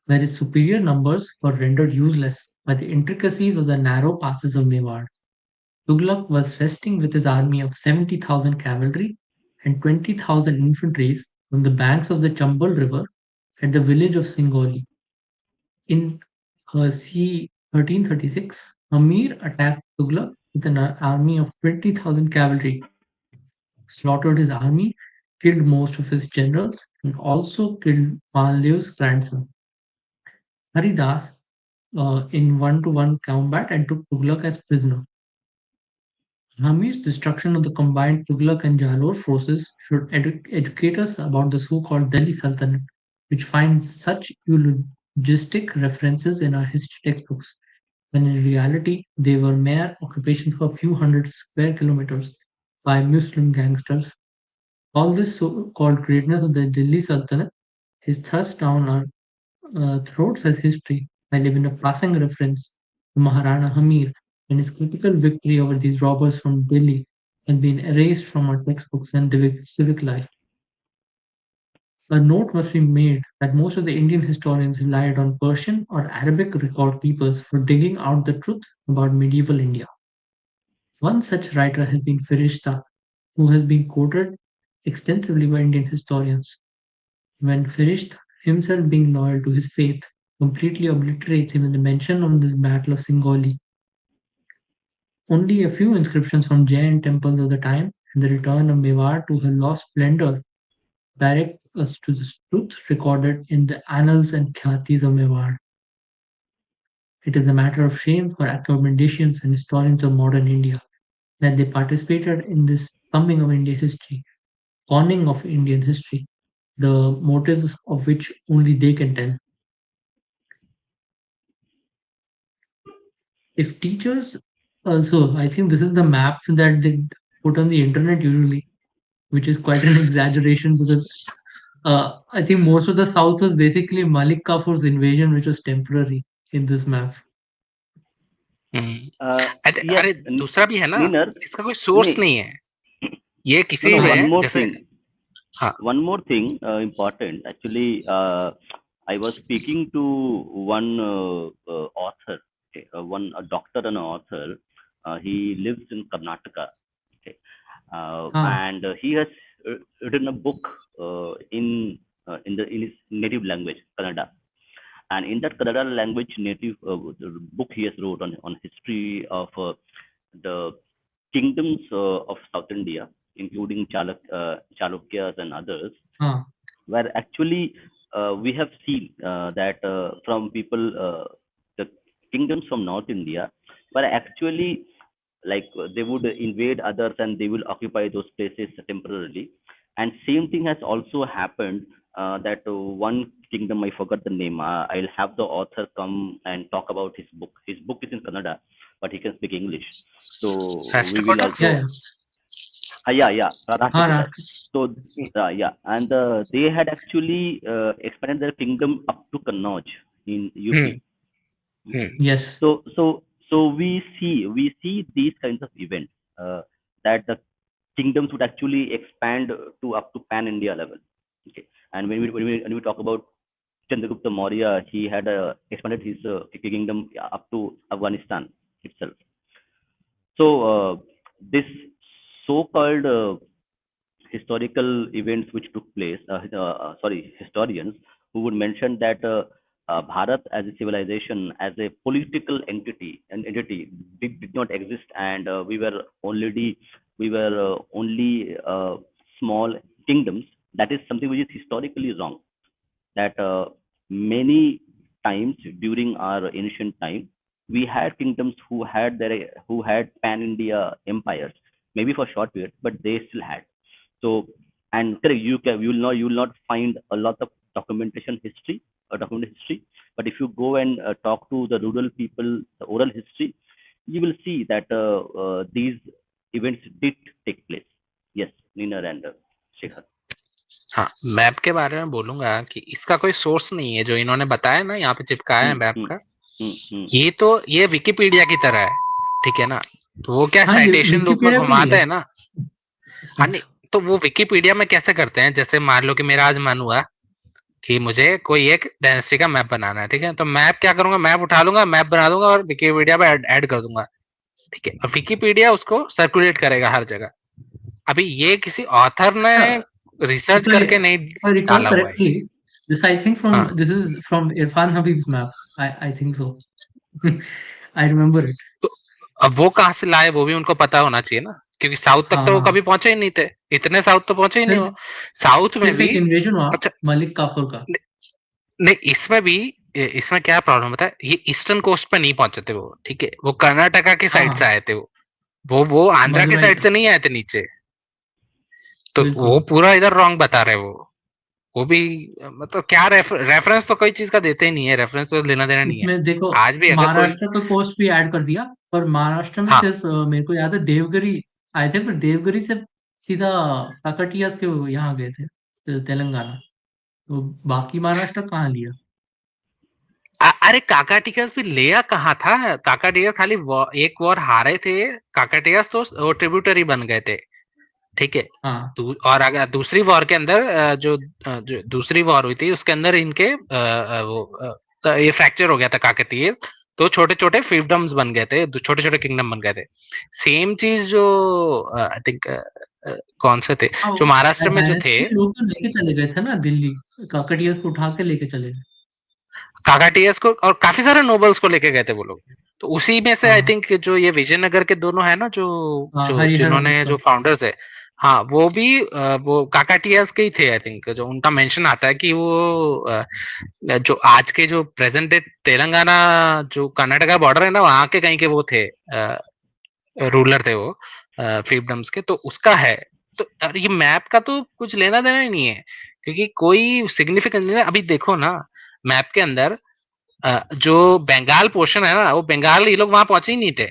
where his superior numbers were rendered useless by the intricacies of the narrow passes of Mewar. Tughlaq was resting with his army of 70,000 cavalry and 20,000 infantry on the banks of the Chambal River at the village of Singoli. In c. 1336, Amir attacked Tughlaq with an army of 20,000 cavalry, slaughtered his army, killed most of his generals, and also killed Maldiv's grandson. Haridas in one-to-one combat and took Tughlaq as prisoner. Hami's destruction of the combined Tughlaq and Jalor forces should educate us about the so-called Delhi Sultanate, which finds such eulogistic references in our history textbooks, when in reality they were mere occupations of a few hundred square kilometers by Muslim gangsters. All this so-called greatness of the Delhi Sultanate is thrust down our throats as history, while even a passing reference to Maharana Hamir and his critical victory over these robbers from Delhi has been erased from our textbooks and civic life. A note must be made that most of the Indian historians relied on Persian or Arabic record keepers for digging out the truth about medieval India. One such writer has been Firishta, who has been quoted extensively by Indian historians. When Firishta, himself being loyal to his faith, completely obliterates him in the mention of this battle of Singoli. Only a few inscriptions from Jain temples of the time and the return of Mewar to her lost splendor direct us to the truth recorded in the annals and kyatis of Mewar. It is a matter of shame for academicians and historians of modern India that they participated in this thumbing of Indian history, conning of Indian history, the motives of which only they can tell. If teachers also, I think this is the map that they put on the internet usually, which is quite an exaggeration because I think most of the south was basically Malik Kafur's invasion, which was temporary in this map. Yes, अरे दूसरा भी है ना, Ninar, इसका कोई source no, नहीं है, ये no, किसी no, ने one more जैसे thing. हाँ One more thing important. Actually, I was speaking to one author, okay, one a doctor and an author. He lives in Karnataka, okay, Ah, and he has written a book in his native language, Kannada. And in that Kannada language native book, he has wrote on history of the kingdoms of South India, including Chalukyas and others, ah, where actually we have seen that from people, the kingdoms from North India, were actually like they would invade others and they will occupy those places temporarily. And same thing has also happened that one kingdom, I forgot the name. I'll have the author come and talk about his book. His book is in Kannada, but he can speak English. So we will राष्ट्रकूटर yeah, also, yeah. yeah, Ah, Rashtrakutas. Rashtra. So yeah, and they had actually expanded their kingdom up to Kannauj in UP. Hmm hmm Yes. So we see these kinds of events that the kingdoms would actually expand to up to pan India level. Okay, and when we talk about Chandragupta Maurya, he had expanded his kingdom up to Afghanistan itself. So this so-called historical events which took place, historians who would mention that Bharat as a civilization, as a political entity did not exist, and we were only small kingdoms. That is something which is historically wrong. That many times during our ancient time, we had kingdoms who had pan India empires, maybe for short period, but they still had. So, and correct, you will not find a lot of documented history. But if you go and talk to the rural people, the oral history, you will see that these events did take place. Yes, Nina and Shekhar. हाँ map के बारे में बोलूंगा कि इसका कोई source नहीं है, जो इन्होंने बताया ना यहाँ पे चिपकाया है Hmm, मैप hmm, का, hmm, hmm. ये विकिपीडिया की तरह है, ठीक है ना, तो वो क्या हाँ, ये साइटेशन लूप में विकिपीडिया पे ही घुमाते है। हैं ना। हाँ नहीं, तो वो विकिपीडिया में कैसे करते हैं, जैसे मान लो कि मेरा आज मन हुआ कि मुझे कोई एक डायनेस्टी का मैप बनाना है, ठीक है, तो मैप क्या करूंगा, मैप उठा लूंगा, मैप बना दूंगा और विकिपीडिया पे ऐड कर दूंगा, ठीक है, और विकिपीडिया उसको सर्कुलेट करेगा हर जगह। अभी ये किसी ऑथर ने अच्छा, रिसर्च if करके नहीं I recall डाला हुआ है। correctly, हाँ this is from Irfan Habib's map. I think so. I remember it. तो अब वो कहाँ से लाए, वो भी उनको पता होना चाहिए ना। क्योंकि साउथ तक हाँ तो वो हाँ, कभी पहुंचे ही नहीं थे, इतने साउथ तो पहुंचे ही नहीं सिर्फ वो। साउथ में सिर्फ भी एक इन्वेजन हुआ अच्छा मलिक काफूर का। नहीं, इसमें भी इसमें क्या प्रॉब्लम होता है, ये ईस्टर्न कोस्ट पे नहीं पहुंचे थे वो, ठीक है, वो कर्नाटका की हाँ साइड से हाँ, आए थे वो आंध्रा की मदुराई साइड तक। से नहीं आए थे नीचे। तो वो बिल्कुल। पूरा इधर रॉन्ग बता रहे वो भी मतलब क्या रेफरेंस तो कोई चीज का देते ही नहीं है, रेफरेंस तो लेना देना नहीं है। इसमें देखो, आज भी अगर कोई महाराष्ट्र का कोस्ट भी ऐड कर दिया, पर महाराष्ट्र में हाँ सिर्फ मेरे को याद है देवगिरी आए थे, पर देवगिरी से सीधा काकटियास के यहाँ गए थे, तेलंगाना। तो बाकी महाराष्ट्र कहाँ लिया? अरे काकाटियास भी लिया कहाँ था, काकाटियास खाली एक वॉर हारे थे, काकाटियास तो ट्रिब्यूटरी बन गए थे, ठीक है। हाँ और अगर दूसरी वॉर के अंदर जो दूसरी वॉर हुई थी उसके अंदर इनके तो ये फ्रैक्चर हो गया था काकतीय, तो छोटे छोटे फिefdoms बन गए थे, छोटे छोटे किंगडम बन गए थे। सेम चीज जो आई थिंक कौन से थे हाँ, जो महाराष्ट्र में जो थे, डायनेस्टी के लोग तो लेके चले गए थे ना दिल्ली, काकटियास को उठा के लेके चले गए। काकाटियस को और काफी सारे नोबल्स को लेके गए थे वो लोग। तो उसी में से आई हाँ थिंक जो ये विजयनगर के दोनों है ना, जो हाँ, जो हरिहर और जिन्होंने जो बुक्का। फाउंडर्स है, हाँ वो भी वो काकाटियास के ही थे आई थिंक, जो उनका मेंशन आता है कि वो जो आज के जो प्रेजेंट डे तेलंगाना जो कर्नाटका बॉर्डर है ना, वहां के कहीं के वो थे, रूलर थे वो फील्डम्स के, तो उसका है। तो ये मैप का तो कुछ लेना देना ही नहीं है, क्योंकि कोई सिग्निफिकेंस नहीं है। अभी देखो ना मैप के अंदर जो बंगाल पोर्शन है ना, वो बंगाल ये लोग वहां पहुंचे ही नहीं थे।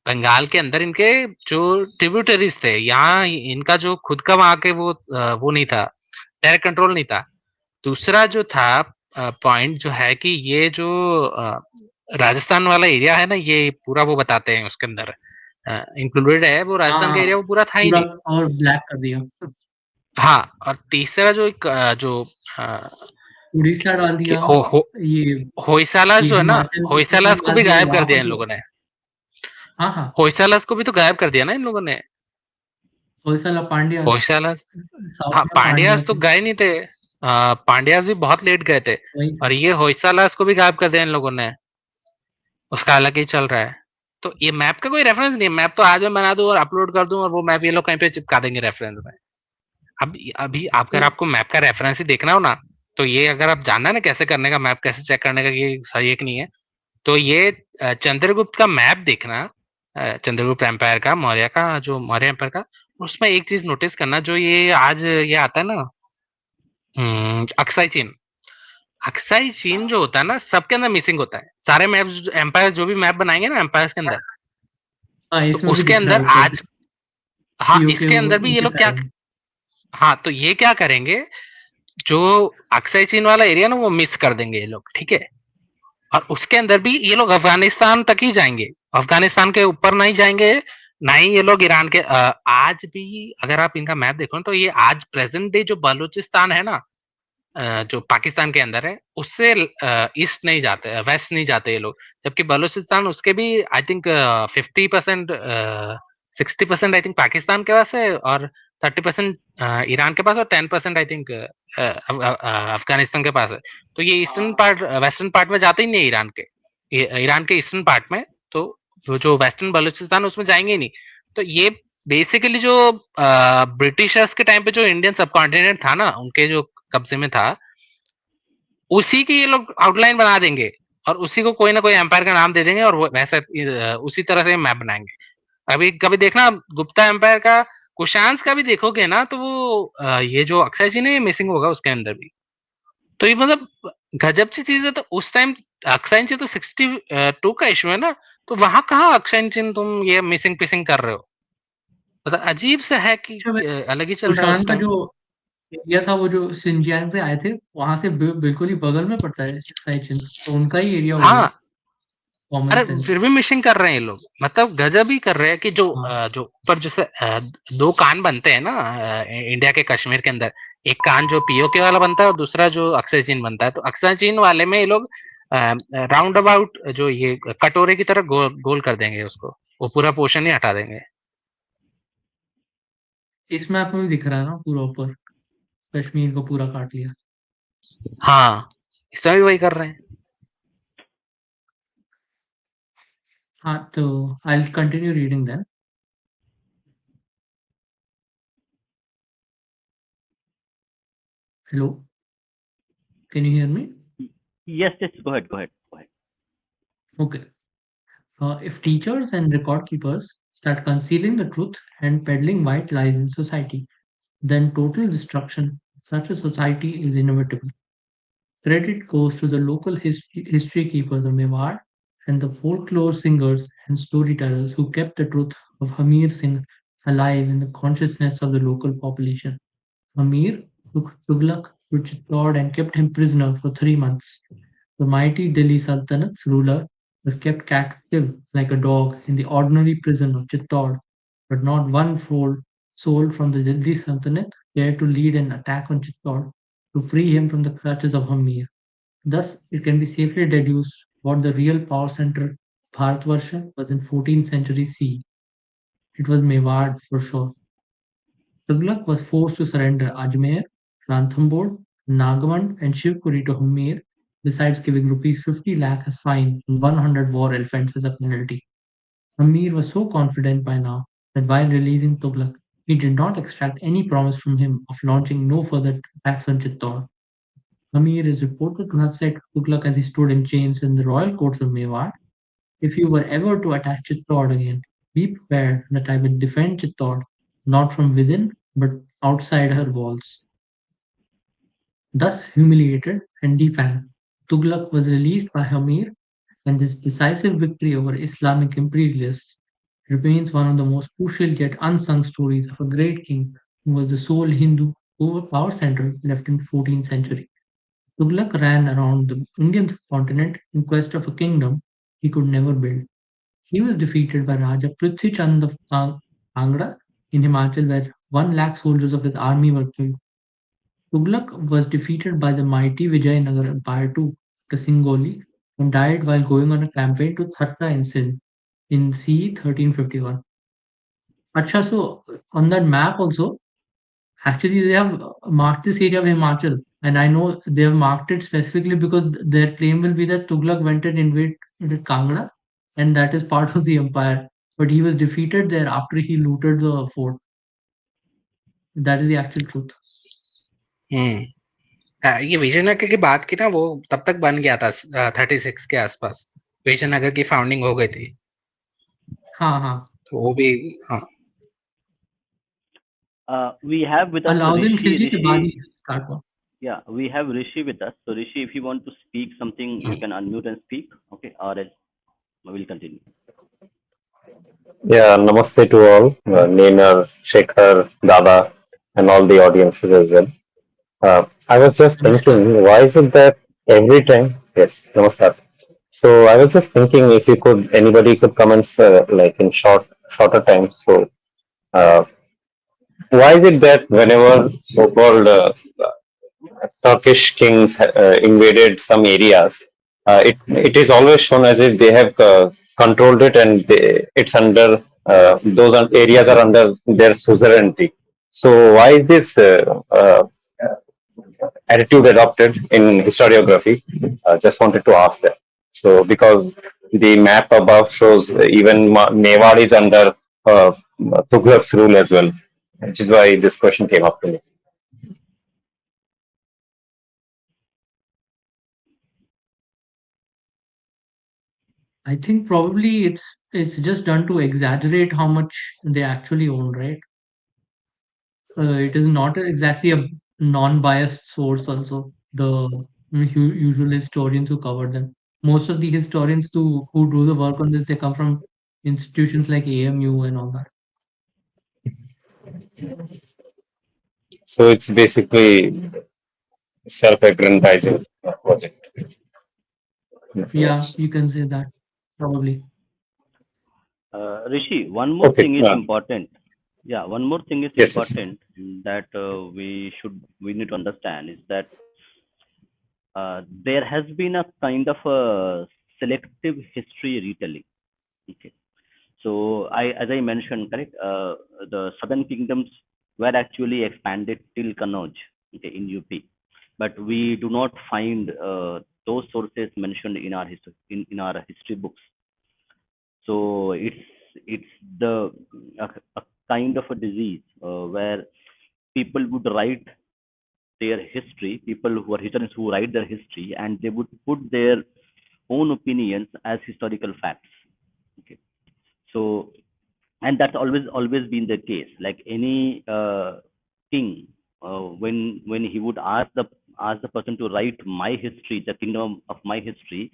बंगाल के अंदर इनके जो ट्रिब्यूटरीज थे, यहाँ इनका जो खुद का वहां के वो नहीं था, डायरेक्ट कंट्रोल नहीं था। दूसरा जो था पॉइंट जो है कि ये जो राजस्थान वाला एरिया है ना, ये पूरा वो बताते हैं उसके अंदर इंक्लूडेड है, वो हाँ राजस्थान का हाँ, एरिया वो पूरा था ही पूरा नहीं। और ब्लैक कर दिया। हाँ, और तीसरा जो एक जो अ, उड़ीसा डाल कि दिया। हो ये होयसालास ये जो है ना, हिमाचल उत्तराखंड होयसालास को डाल भी दिया गायब कर वहां दिया पर इन जो। लोगों ने। हाँ हाँ, होयसालास को भी तो गायब कर दिया ना इन लोगों ने। होयसला पांड्यास। होयसालास, साउथ हाँ में पांड्या पांड्यास तो थे। गए नहीं थे, पांड्यास भी बहुत लेट गए थे। वही थे। और ये होयसालास को भी गायब कर दिया इन लोगों ने, उसका अलग ही चल रहा है। तो ये मैप का कोई रेफरेंस नहीं है, मैप तो आज मैं बना दूं और अपलोड कर दूं और वो मैप ये लोग कहीं पे चिपका देंगे रेफरेंस में। अब अभी अगर तो आपको मैप का रेफरेंस ही देखना हो ना, तो ये अगर आप जानना है ना कैसे करने का, मैप कैसे चेक करने का कि ये सही है कि नहीं है, तो ये चंद्रगुप्त का मैप देखना, चंद्रगुप्त एम्पायर का, मौर्य का, जो मौर्य एम्पायर का। उसमें एक चीज नोटिस करना, जो ये आज ये आता है ना, अक्साई चीन। अक्साई चीन जो होता है ना, सबके अंदर मिसिंग होता है। सारे मैप एम्पायर जो भी मैप बनाएंगे ना एम्पायर्स के अंदर, हाँ, तो इसमें भी उसके दिख रहा अंदर है वो कैसे आज, हाँ पीओके इसके अंदर भी ये उनके लोग क्या, साइड में। हाँ तो ये क्या करेंगे, जो अक्साई चीन वाला एरिया ना वो मिस कर देंगे ये लोग, ठीक है। और उसके अंदर भी ये लोग अफगानिस्तान तक ही जाएंगे, अफगानिस्तान के ऊपर नहीं जाएंगे। ना ही ये लोग ईरान के आज भी अगर आप इनका मैप देखो ना, तो ये आज प्रेजेंट डे जो बलूचिस्तान है ना, जो पाकिस्तान के अंदर है, उससे ईस्ट नहीं जाते, वेस्ट नहीं जाते ये लोग। जबकि बलूचिस्तान उसके भी I think 50% 60% I think Pakistan के पास है, और 30% ईरान के पास, और 10% आई थिंक अफगानिस्तान के पास है। तो ये ईस्टर्न पार्ट वेस्टर्न पार्ट में जाते ही नहीं है ईरान के, ईरान के ईस्टर्न पार्ट में। तो वो जो वेस्टर्न बलूचिस्तान उसमें जाएंगे ही नहीं। तो ये बेसिकली जो ब्रिटिशर्स के टाइम पे जो इंडियन सब कॉन्टिनेंट था ना, उनके जो कब्जे में था, उसी की ये लोग आउटलाइन बना देंगे, और उसी को कोई ना कोई एम्पायर का नाम दे देंगे, और वो वैसे उसी तरह से मैप बनाएंगे। अभी कभी देखना गुप्ता एम्पायर का, कुशांस का भी देखोगे ना, तो वो ये जो अक्षय जी ने मिसिंग होगा उसके अंदर भी। तो ये मतलब गजब सी चीज है। तो उस टाइम अक्षय जी तो 62 का इशू है ना, तो वहां कहाँ अक्षय चिन्ह तुम ये मिसिंग पिसिंग कर रहे हो, मतलब अजीब सा है कि अच्छा, मैं अलग ही चल रहा है कुषाण उस का टाइम। जो एरिया था, वो जो सिंजियांग से आए थे, वहां से बिल्कुल ही बगल में पड़ता है एक्साइचिन, तो उनका ही एरिया हो गया। हाँ, कॉमन अरे सेंस। फिर भी मिशिंग कर रहे हैं ये लोग, मतलब गजब ही कर रहे हैं कि जो हाँ, जो ऊपर जैसे दो कान बनते हैं ना इंडिया के कश्मीर के अंदर, एक कान जो पीओके वाला बनता है और दूसरा जो अक्सर चीन बनता है। तो अक्सर चीन वाले में ये लोग राउंड अबाउट जो ये कटोरे की तरह गोल गोल कर देंगे उसको, वो पूरा पोर्शन ही हटा देंगे। इस मैप में भी दिख रहा है ना पूरा ऊपर, कश्मीर को पूरा काट लिया। हाँ, इसमें भी वही कर रहे हैं। हाँ, तो I will continue reading then. Hello, can you hear me? Y- Yes, yes, go ahead, go ahead, go ahead. Okay. If teachers and record keepers start concealing the truth and peddling white lies in society, then total destruction of such a society is inevitable. Credit goes to the local history keepers of Mewar and the folklore singers and storytellers who kept the truth of Hamir Singh alive in the consciousness of the local population. Hamir took Tughlaq to Chittor and kept him prisoner for 3 months. The mighty Delhi Sultanate's ruler was kept captive like a dog in the ordinary prison of Chittor, but not one soul from the Delhi Sultanate dared to lead an attack on Chittor to free him from the clutches of Hamir. Thus, it can be safely deduced what the real power center of Bharatvarsha was in 14th century CE. It was Mewad for sure. Tughlaq was forced to surrender Ajmer, Ranthambore, Nagaland, and Shivpuri to Humayr, besides giving rupees 50 lakh as fine and 100 war elephants as a penalty. Amir was so confident by now that while releasing Tughlaq, he did not extract any promise from him of launching no further attacks on Chittor. Amir is reported to have said to Tughlaq as he stood in chains in the royal courts of Mewar, "If you were ever to attack Chittor again, be prepared that I will defend Chittor, not from within, but outside her walls." Thus humiliated and defamed, Tughlaq was released by Hamir, and his decisive victory over Islamic imperialists remains one of the most crucial yet unsung stories of a great king who was the sole Hindu power center left in 14th century. Tughlaq ran around the Indian subcontinent in quest of a kingdom he could never build. He was defeated by Raja Prithvi Chand of Angra in Himachal, where 1 lakh soldiers of his army were killed. Tughlaq was defeated by the mighty Vijayanagar Empire too, the Singoli, and died while going on a campaign to Thatta in Sindh in CE 1351. Acha, so on that map also, actually they have marked this area of Himachal, and I know they have marked it specifically because their claim will be that Tughlaq went and invaded Kangra, and that is part of the empire. But he was defeated there after he looted the fort. That is the actual truth. हम्म ये विजयनगर की बात की ना, वो तब तक बन गया था 36 के आसपास। विजयनगर की फाउंडिंग हो गई थी, हाँ हाँ तो वो भी। हाँ। We have with us Alauddin Rishi. Khilji के बाद ही Rishi, स्टार्ट हुआ. yeah, we have Rishi with us. So Rishi, if you want to speak something, you hmm, can unmute and speak. Okay, or else we will continue. Yeah, namaste to all, Nenar, Shekhar, Dada, and all the audiences as well. I was just नमस्कार. thinking, why is it that every time, yes, namaskar. So I was just thinking if you could, anybody could comment like in shorter time. So uh, why is it that whenever so-called Turkish kings invaded some areas, it is always shown as if they have controlled it and it's under areas are under their suzerainty. So why is this attitude adopted in historiography? Just wanted to ask that. So because the map above shows even Mewar is under uh, Tughlaq's rule as well, which is why this question came up to me. I think probably it's just done to exaggerate how much they actually own, right? It is not exactly a non-biased source. Also, the usual historians who cover them. Most of the historians who do the work on this, they come from institutions like AMU and all that. So it's basically self-aggrandizing project. Yeah, Yes. you can say that probably. Rishi, one more Okay. thing is important. Yeah, one more thing is Yes. Yes. important that we need to understand is that there has been a kind of a selective history retelling. Okay. So as I mentioned, correct, the southern kingdoms were actually expanded till Kannauj, okay, in UP, but we do not find those sources mentioned in our in our history books. So it's the a kind of a disease where people would write their history, people who are historians who write their history, and they would put their own opinions as historical facts. Okay, so and that's always been the case. Like any king, when he would ask the person to write my history, the kingdom of my history,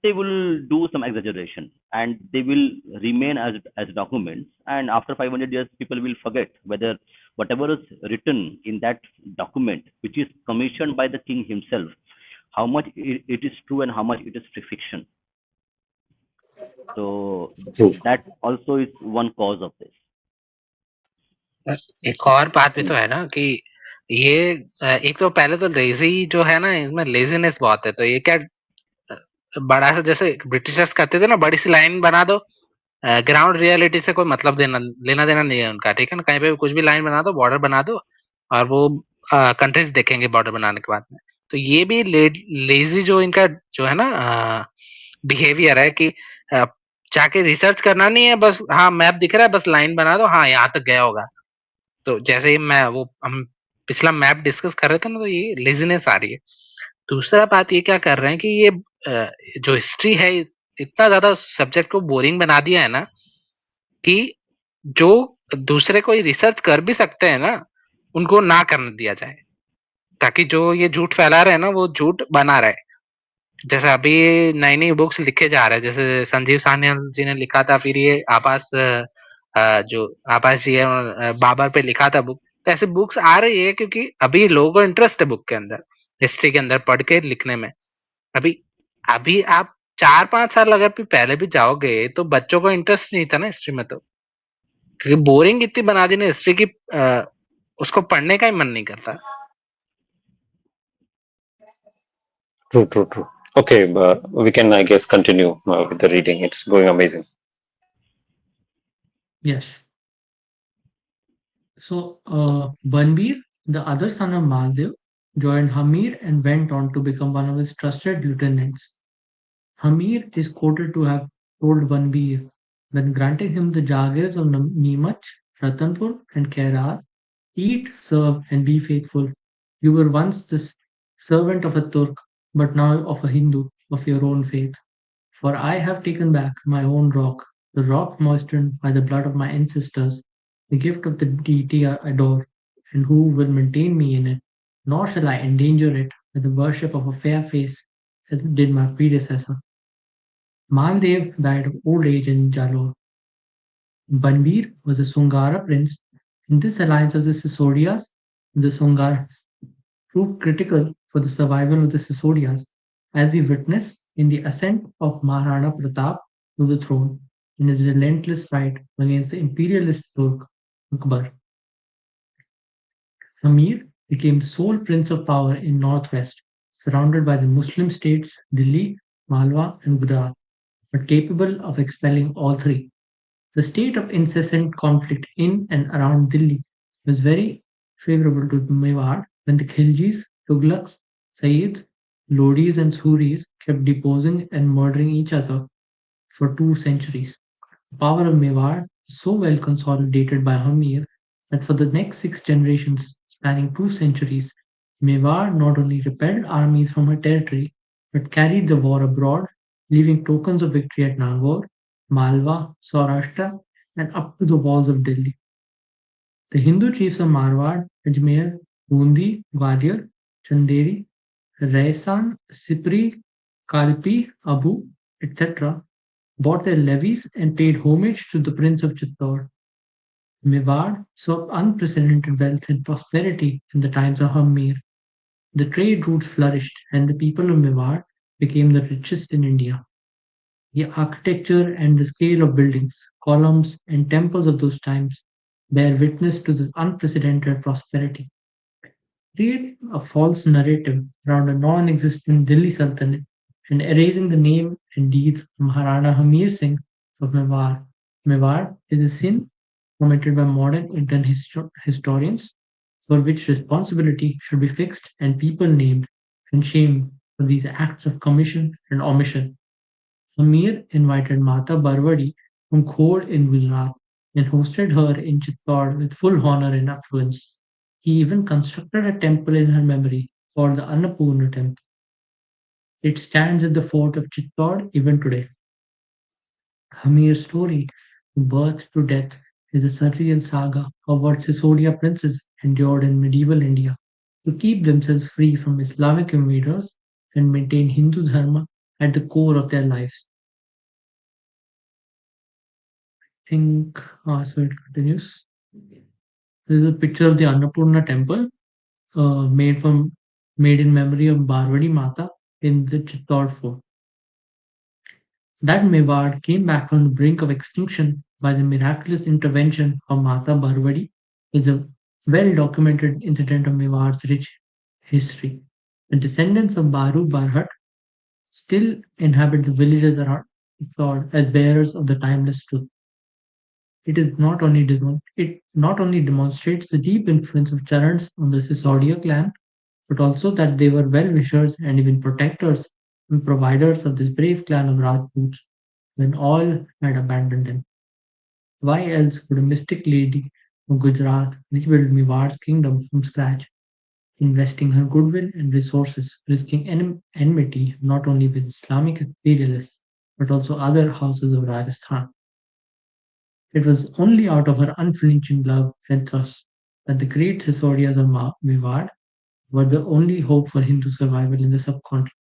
they will do some exaggeration and they will remain as documents. And after 500 years, people will forget whether whatever is written in that document, which is commissioned by the king himself, how much it is true and how much it is fiction. So True. that also is one cause of this. एक और बात भी तो है ना कि ये एक तो पहले तो लेजी जो है ना, इसमें लेजीनेस बहुत है। तो ये क्या बड़ा सा जैसे ब्रिटिशर्स करते थे ना, बड़ी सी लाइन बना दो, ग्राउंड रियलिटी से कोई मतलब लेना देना नहीं है उनका, ठीक है ना। कहीं पे भी कुछ भी लाइन बना दो, बॉर्डर बना दो, और वो कंट्रीज देखेंगे बॉर्डर बनाने के बाद में। तो ये भी लेजी जो इनका जो है ना बिहेवियर है कि जाके रिसर्च करना नहीं है, बस हाँ मैप दिख रहा है, बस लाइन बना दो, हाँ यहाँ तक गया होगा। तो जैसे ही हम पिछला मैप डिस्कस कर रहे थे ना, तो ये लेजीनेस आ रही है। दूसरा बात ये क्या कर रहे हैं कि ये जो हिस्ट्री है इतना ज्यादा सब्जेक्ट को बोरिंग बना दिया है ना, कि जो दूसरे कोई रिसर्च कर भी सकते हैं ना, उनको ना करने दिया जाए, ताकि जो ये झूठ फैला रहे हैं ना, वो झूठ बना रहे। जैसे अभी नई नई बुक्स लिखे जा रहे हैं, जैसे संजीव सान्याल जी ने लिखा था, फिर ये जो आपास जी है बाबर पे लिखा था बुक। तो ऐसे बुक्स आ रही है क्योंकि अभी लोगों को इंटरेस्ट है बुक के अंदर, हिस्ट्री के अंदर पढ़ के लिखने में। अभी अभी आप 4-5 साल अगर भी पहले भी जाओगे तो बच्चों को इंटरेस्ट नहीं था ना हिस्ट्री में, तो क्योंकि बोरिंग इतनी बना दी ना हिस्ट्री की, उसको पढ़ने का ही मन नहीं करता। True. Okay, we can, I guess, continue with the reading. It's going amazing. Yes. So, Banbir, the other son of Maldev, joined Hamir and went on to become one of his trusted lieutenants. Hamir is quoted to have told Banbir, when granting him the Jagirs of Neemach, Ratanpur, and Kerar, eat, serve, and be faithful. You were once the servant of a Turk, but now of a Hindu of your own faith. For I have taken back my own rock, the rock moistened by the blood of my ancestors, the gift of the deity I adore, and who will maintain me in it. Nor shall I endanger it with the worship of a fair face, as did my predecessor. Maldev died of old age in Jalore. Banbir was a Sungara prince. In this alliance of the Sisodiyas, the Sungaras proved critical for the survival of the Sisodiyas, as we witness in the ascent of Maharana Pratap to the throne in his relentless fight against the imperialist Turk Akbar. Amir became the sole prince of power in northwest, surrounded by the Muslim states Delhi, Malwa, and Gujarat, but capable of expelling all three. The state of incessant conflict in and around Delhi was very favorable to Mewad when the Khiljis, Tughlaqs, Sayyids, Lodis, and Suris kept deposing and murdering each other for 2 centuries. The power of Mewad is so well consolidated by Hamir that for the next 6 generations, spanning 2 centuries, Mewad not only repelled armies from her territory but carried the war abroad, leaving tokens of victory at Nagaur, Malwa, Saurashtra, and up to the walls of Delhi. The Hindu chiefs of Marwar, Ajmer, Bundi, Gwalior, Chanderi, Raisan, Sipri, Kalpi, Abu, etc., bought their levies and paid homage to the Prince of Chittor. Mewar saw unprecedented wealth and prosperity in the times of Hamir. The trade routes flourished, and the people of Mewar became the richest in India. The architecture and the scale of buildings, columns, and temples of those times bear witness to this unprecedented prosperity. Creating a false narrative around a non existent Delhi Sultanate and erasing the name and deeds of Maharana Hamir Singh of Mewar. Mewar is a sin committed by modern Indian historians for which responsibility should be fixed and people named and shamed for these acts of commission and omission. Amir invited Mata Barwadi from Khor in Gujarat and hosted her in Chittorgarh with full honor and affluence. He even constructed a temple in her memory called the Annapurna Temple. It stands at the fort of Chittorgarh even today. Hamir's story, from birth to death, is a surreal saga of what Sisodia princes endured in medieval India to keep themselves free from Islamic invaders and maintain Hindu Dharma at the core of their lives. Think, so it continues. This is a picture of the Annapurna temple made in memory of Barwadi Mata in the Chittor fort. That Mewad came back from the brink of extinction by the miraculous intervention of Mata Barwadi is a well-documented incident of Mewad's rich history. The descendants of Baru Barhat still inhabit the villages around Chittor as bearers of the timeless truth. It not only demonstrates the deep influence of Charans on the Sisodia clan, but also that they were well-wishers and even protectors and providers of this brave clan of Rajputs when all had abandoned them. Why else would a mystic lady of Gujarat rebuild Mewad's kingdom from scratch, investing her goodwill and resources, risking enmity not only with Islamic imperialists but also other houses of Rajasthan? It was only out of her unflinching love and trust that the great Sisodiyas of Mewad were the only hope for Hindu survival in the subcontinent.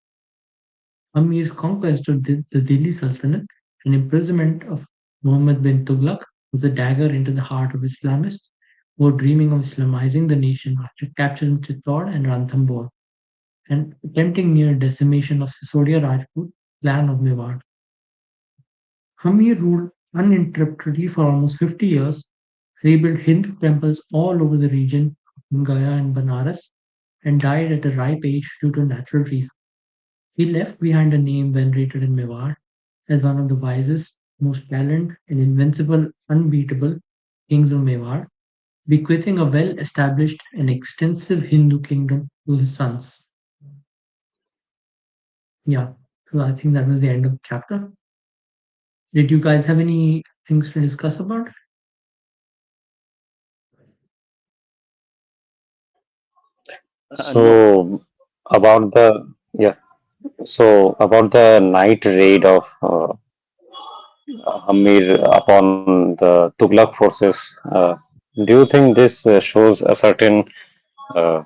Amir's conquest of the Delhi Sultanate and imprisonment of Muhammad bin Tughlaq was a dagger into the heart of Islamists who were dreaming of Islamizing the nation after capturing Chittor and Ranthambore and attempting near decimation of Sisodia Rajput clan of Mewad. Amir ruled uninterruptedly for almost 50 years, rebuilt Hindu temples all over the region of Gaya and Banaras, and died at a ripe age due to natural reasons. He left behind a name venerated in Mewar as one of the wisest, most gallant, and invincible, unbeatable kings of Mewar, bequeathing a well-established and extensive Hindu kingdom to his sons. Yeah, so I think that was the end of the chapter. Did you guys have any things to discuss about? No. So about the yeah, so about the night raid of Hamir upon the Tughlaq forces, do you think this shows a certain uh,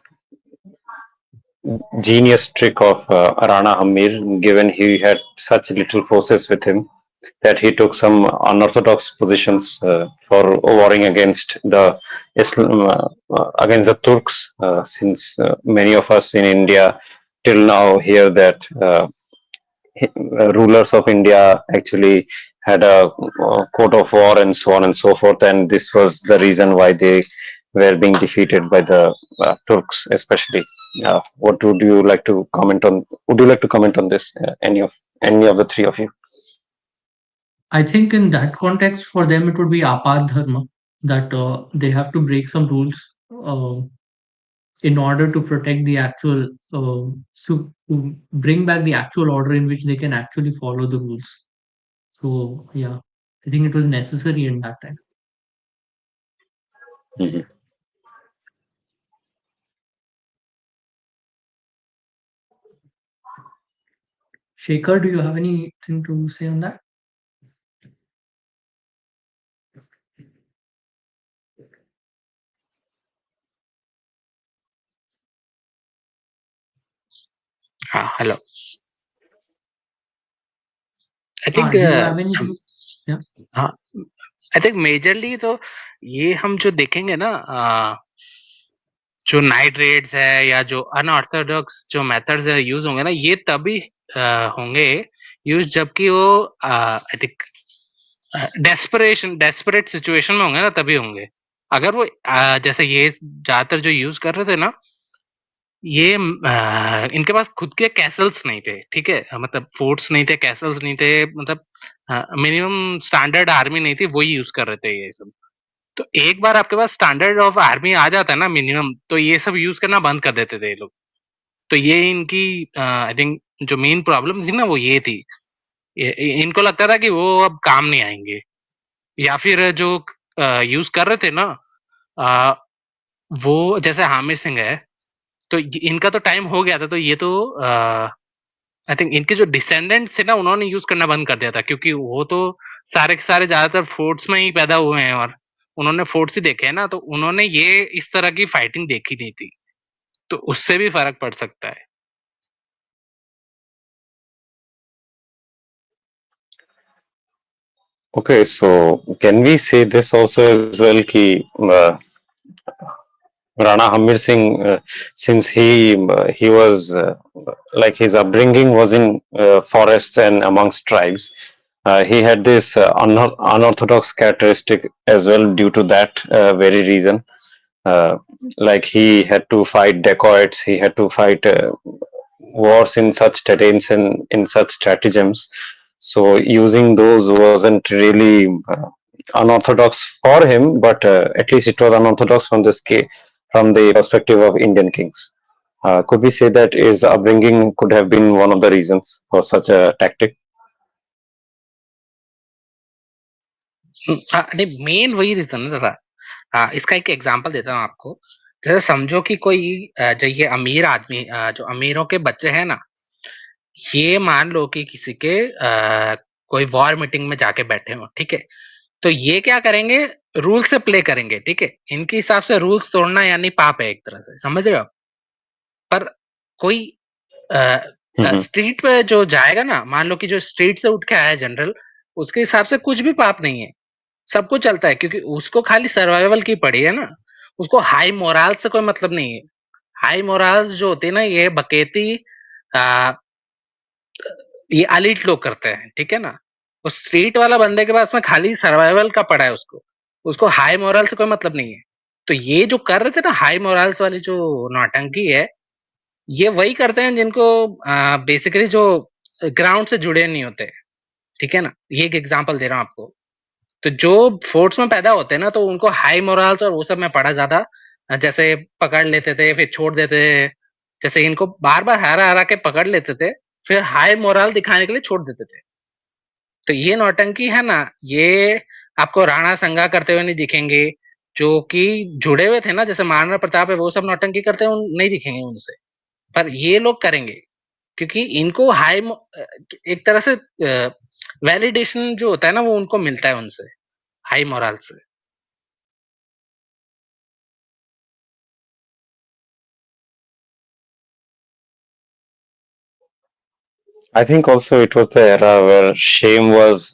genius trick of Rana Hamir, given he had such little forces with him, that he took some unorthodox positions for warring against the Islam, against the Turks, since many of us in India till now hear that rulers of India actually had a court of war and so on and so forth, and this was the reason why they were being defeated by the Turks, especially. What would you like to comment on? Would you like to comment on this? Any of the three of you? I think in that context, for them, it would be apad dharma, that they have to break some rules uh, in order to protect the actual, to bring back the actual order in which they can actually follow the rules. So, yeah, I think it was necessary in that time. Mhm. Shekhar, do you have anything to say on that? Hello. I think Do you have anything? Yeah. हाँ, I think majorly तो ये हम जो देखेंगे ना जो night Reds है या जो अनऑर्थोडॉक्स जो मेथड्स है यूज होंगे ना ये तभी होंगे यूज जबकि वो आई थिंक डेस्परेट सिचुएशन में होंगे ना तभी होंगे अगर वो जैसे ये ज्यादातर जो यूज कर रहे थे ना ये इनके पास खुद के कैसल्स नहीं थे ठीक है मतलब फोर्ट्स नहीं थे कैसल्स नहीं थे मतलब मिनिमम स्टैंडर्ड आर्मी नहीं थी वही यूज कर रहे थे ये सब तो एक बार आपके पास स्टैंडर्ड ऑफ आर्मी आ जाता है ना मिनिमम तो ये सब यूज करना बंद कर देते थे ये लोग तो ये इनकी आई थिंक जो मेन प्रॉब्लम थी ना वो ये थी इनको लगता था कि वो अब काम नहीं आएंगे या फिर जो यूज कर रहे थे ना वो जैसे हामिद सिंह है, तो इनका तो टाइम हो गया था, तो ये तो आई थिंक इनके जो डिसेंडेंट्स थे ना, उन्होंने यूज करना बंद कर दिया था, क्योंकि वो तो सारे के सारे ज्यादातर फोर्ट्स में ही पैदा हुए हैं और उन्होंने फोर्ट्स ही देखे हैं ना, तो उन्होंने ये इस तरह की फाइटिंग देखी नहीं थी, तो उससे भी फर्क पड़ सकता है। Okay, so can we say this also as well कि Rana Hamir Singh, since he was like his upbringing was in forests and amongst tribes, he had this unorthodox characteristic as well due to that very reason. Uh, like he had to fight dacoits, he had to fight wars in such terrains and in such stratagems. So using those wasn't really unorthodox for him, but at least it was unorthodox from from the perspective of Indian kings. Could we say that his upbringing could have been one of the reasons for such a tactic? नहीं, main वही reason है दादा। इसका एक example देता हूँ आपको। जैसे समझो कि कोई जो ये अमीर आदमी, जो अमीरों के बच्चे हैं ना, ये मान लो कि किसी के कोई वॉर मीटिंग में जाके बैठे हो, ठीक है? तो ये क्या करेंगे, रूल से प्ले करेंगे, ठीक है? इनके हिसाब से रूल्स तोड़ना यानी पाप है एक तरह से, समझ रहे हो आप? पर कोई Mhm. स्ट्रीट पे जो जाएगा ना, मान लो कि जो स्ट्रीट से उठ के आया है जनरल, उसके हिसाब से कुछ भी पाप नहीं है, सब कुछ चलता है, क्योंकि उसको खाली सर्वाइवल की पड़ी है ना, उसको हाई मोराल से कोई मतलब नहीं है। हाई मोराल्स जो होती है ना, ये बकेती आ, ये एलीट लोग करते हैं, ठीक है ना? उस स्ट्रीट वाला बंदे के पास में खाली सर्वाइवल का पड़ा है उसको। उसको हाई मोरल से कोई मतलब नहीं है। तो ये जो कर रहे थे ना हाई मोरल्स वाली जो नौटंकी है, ये वही करते हैं जिनको बेसिकली जो ग्राउंड से जुड़े नहीं होते, ठीक है ना? ये एक एग्जांपल दे रहा हूँ आपको। तो जो फोर्ट्स में पैदा होते हैं ना, तो उनको हाई मोरल्स और वो सब में पड़ा ज़्यादा। जैसे पकड़ लेते थे, फिर छोड़ देते थे। जैसे इनको बार-बार हरा-हरा के पकड़ लेते थे, फिर हाई मोरल दिखाने के लिए छोड़ देते थे। तो ये नौटंकी है ना, ये आपको राणा संगा करते हुए नहीं दिखेंगे, जो कि जुड़े हुए थे ना, जैसे महाराणा प्रताप है, वो सब नौटंकी करते हुए नहीं दिखेंगे उनसे। पर ये लोग करेंगे, क्योंकि इनको एक तरह से वैलिडेशन जो होता है ना, वो उनको मिलता है उनसे, हाई मोरल से। I think also it was the era where shame was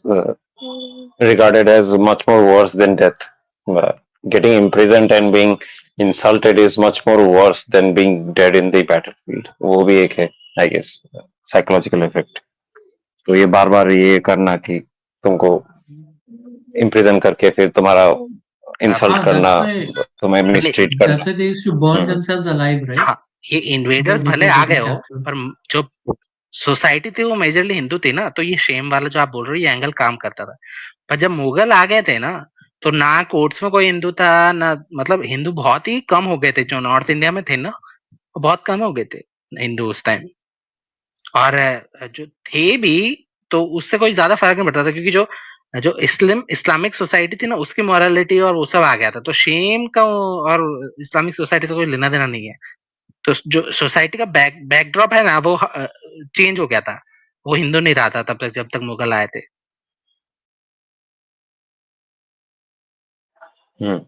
regarded as much more worse than death. Uh, Getting imprisoned and being insulted is much more worse than being dead in the battlefield. वो भी एक है, I guess, psychological effect. तो ये बार बार ये करना कि तुमको इम्प्रिजन करके फिर तुम्हारा इंसल्ट करना, That's why तुम्हें मिसट्रीट करना. that's why they used to burn themselves alive, right? हाँ, ये इन्वेडर्स भले Before आ गए getting हो, captured. पर जो सोसाइटी थी वो मेजरली हिंदू थी ना, तो ये शेम वाला जो आप बोल रहे हो, ये एंगल काम करता था। पर जब मुगल आ गए थे ना, तो ना कोर्ट्स में कोई हिंदू था, ना मतलब हिंदू बहुत ही कम हो गए थे, जो नॉर्थ इंडिया में थे ना, वो बहुत कम हो गए थे हिंदू उस टाइम। और जो थे भी, तो उससे कोई ज्यादा फर्क नहीं पड़ता था, क्योंकि जो जो इस्लामिक सोसाइटी थी ना, उसकी मॉरलिटी और वो सब आ गया था, तो शेम का और इस्लामिक सोसाइटी से कोई लेना देना नहीं है। तो जो सोसाइटी का बैकड्रॉप है ना, वो चेंज हो गया था। वो हिंदू नहीं रहा था तब तक, जब तक मुगल आए थे। हम्म.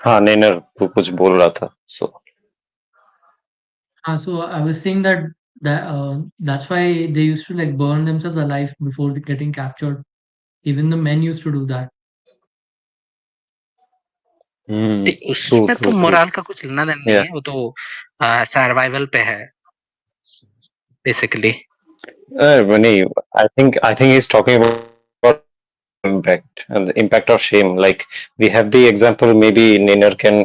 हाँ, नेनर तू कुछ बोल रहा था. सो So I was saying that's why they used to like burn themselves alive before getting captured. Even the men used to do that. True उसमें तो ट्रू ट्रू. मोरल का कुछ लेना देना नहीं या है, वो तो सर्वाइवल पे है basically. Vinny, I think he's talking about impact and the impact of shame. Like we have the example, maybe Nainer can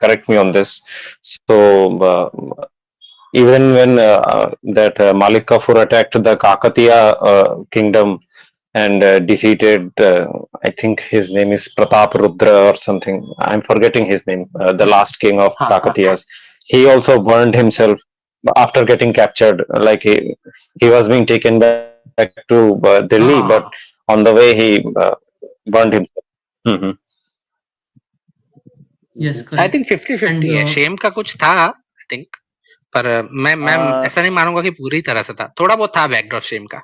correct me on this. So even when that Malik Kafur attacked the Kakatiya kingdom and defeated, I think his name is Pratap Rudra or something. I'm forgetting his name. The last king of हाँ हाँ हाँ Kakatiyas. He also burned himself after getting captured. Like he was being taken back to Delhi, but Ah, on the way he burned himself. Mhm. Yes, I correct. Think 50-50 And है, Shem का कुछ था I think, पर मैं Uh, ऐसा नहीं मानूंगा कि पूरी तरह से था, थोड़ा बहुत था बैकड्रॉप शेम का.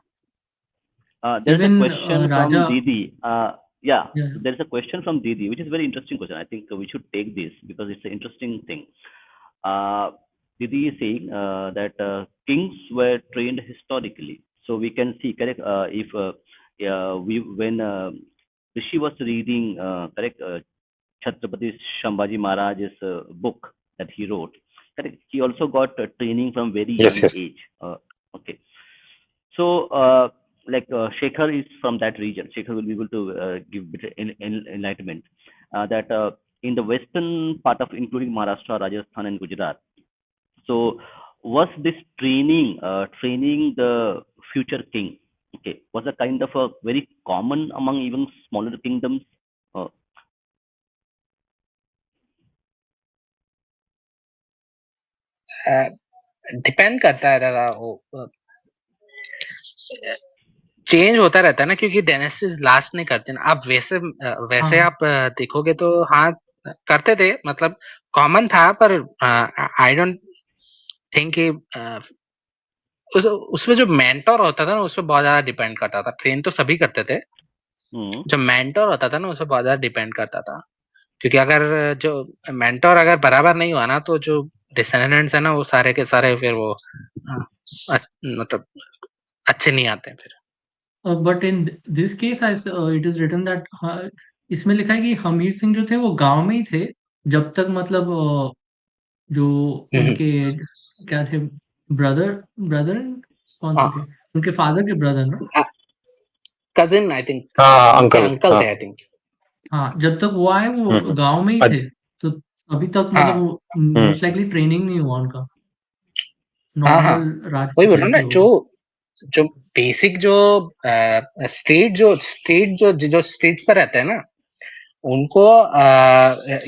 there's a even question from Raja, Didi. Yeah, yeah, so there's a question from Didi, which is a very interesting question. I think we should take this because it's an interesting thing. Uh, Didi is saying that kings were trained historically. So we can see, correct, if yeah, we when Rishi was reading, correct, Chhatrapati Shambhaji Maharaj's book that he wrote, correct, he also got training from very Yes, young yes. age. Okay. So, Shekhar is from that region. Shekhar will be able to give bit enlightenment that in the western part of including Maharashtra, Rajasthan, and Gujarat. So, was this training the future king? Okay, was a kind of a very common among even smaller kingdoms. Uh, depend करता है दादा, वो change होता रहता है ना, क्योंकि dynasties last नहीं करते ना. आप वैसे हाँ, आप देखोगे तो हाँ करते थे, मतलब कॉमन था, पर आई डोंट थिंक कि उसमें जो मेंटोर होता था ना, उसपे बहुत ज्यादा डिपेंड करता था. ट्रेन तो सभी करते थे, जो मेंटोर होता था ना उसपे बहुत ज्यादा डिपेंड करता था, क्योंकि अगर जो मेंटोर अगर बराबर नहीं हुआ ना, तो जो डिसेंडेंट्स है ना वो सारे के सारे फिर वो मतलब अच्छे नहीं आते फिर. but in this case as it is written that इसमें लिखा है कि हमीर सिंह जो थे वो गांव में ही थे जब तक मतलब जो उनके क्या थे ब्रदर ब्रदर कौन से थे उनके फादर के ब्रदर ना कजिन आई थिंक, हाँ, उनके अंकल. अंकल हाँ. थे आई थिंक. हाँ जब तक वो आए वो गांव में ही थे तो अभी तक हाँ मतलब हम्म. मोस्ट लाइकली ट्रेनिंग नहीं हुआ उनका हाँ हाँ, नॉर्मल वही राजपूत बोल रहा हूँ लाइफ ना, ही जो होगा जो बेसिक जो जो स्ट्रीट पर रहते हैं ना, उनको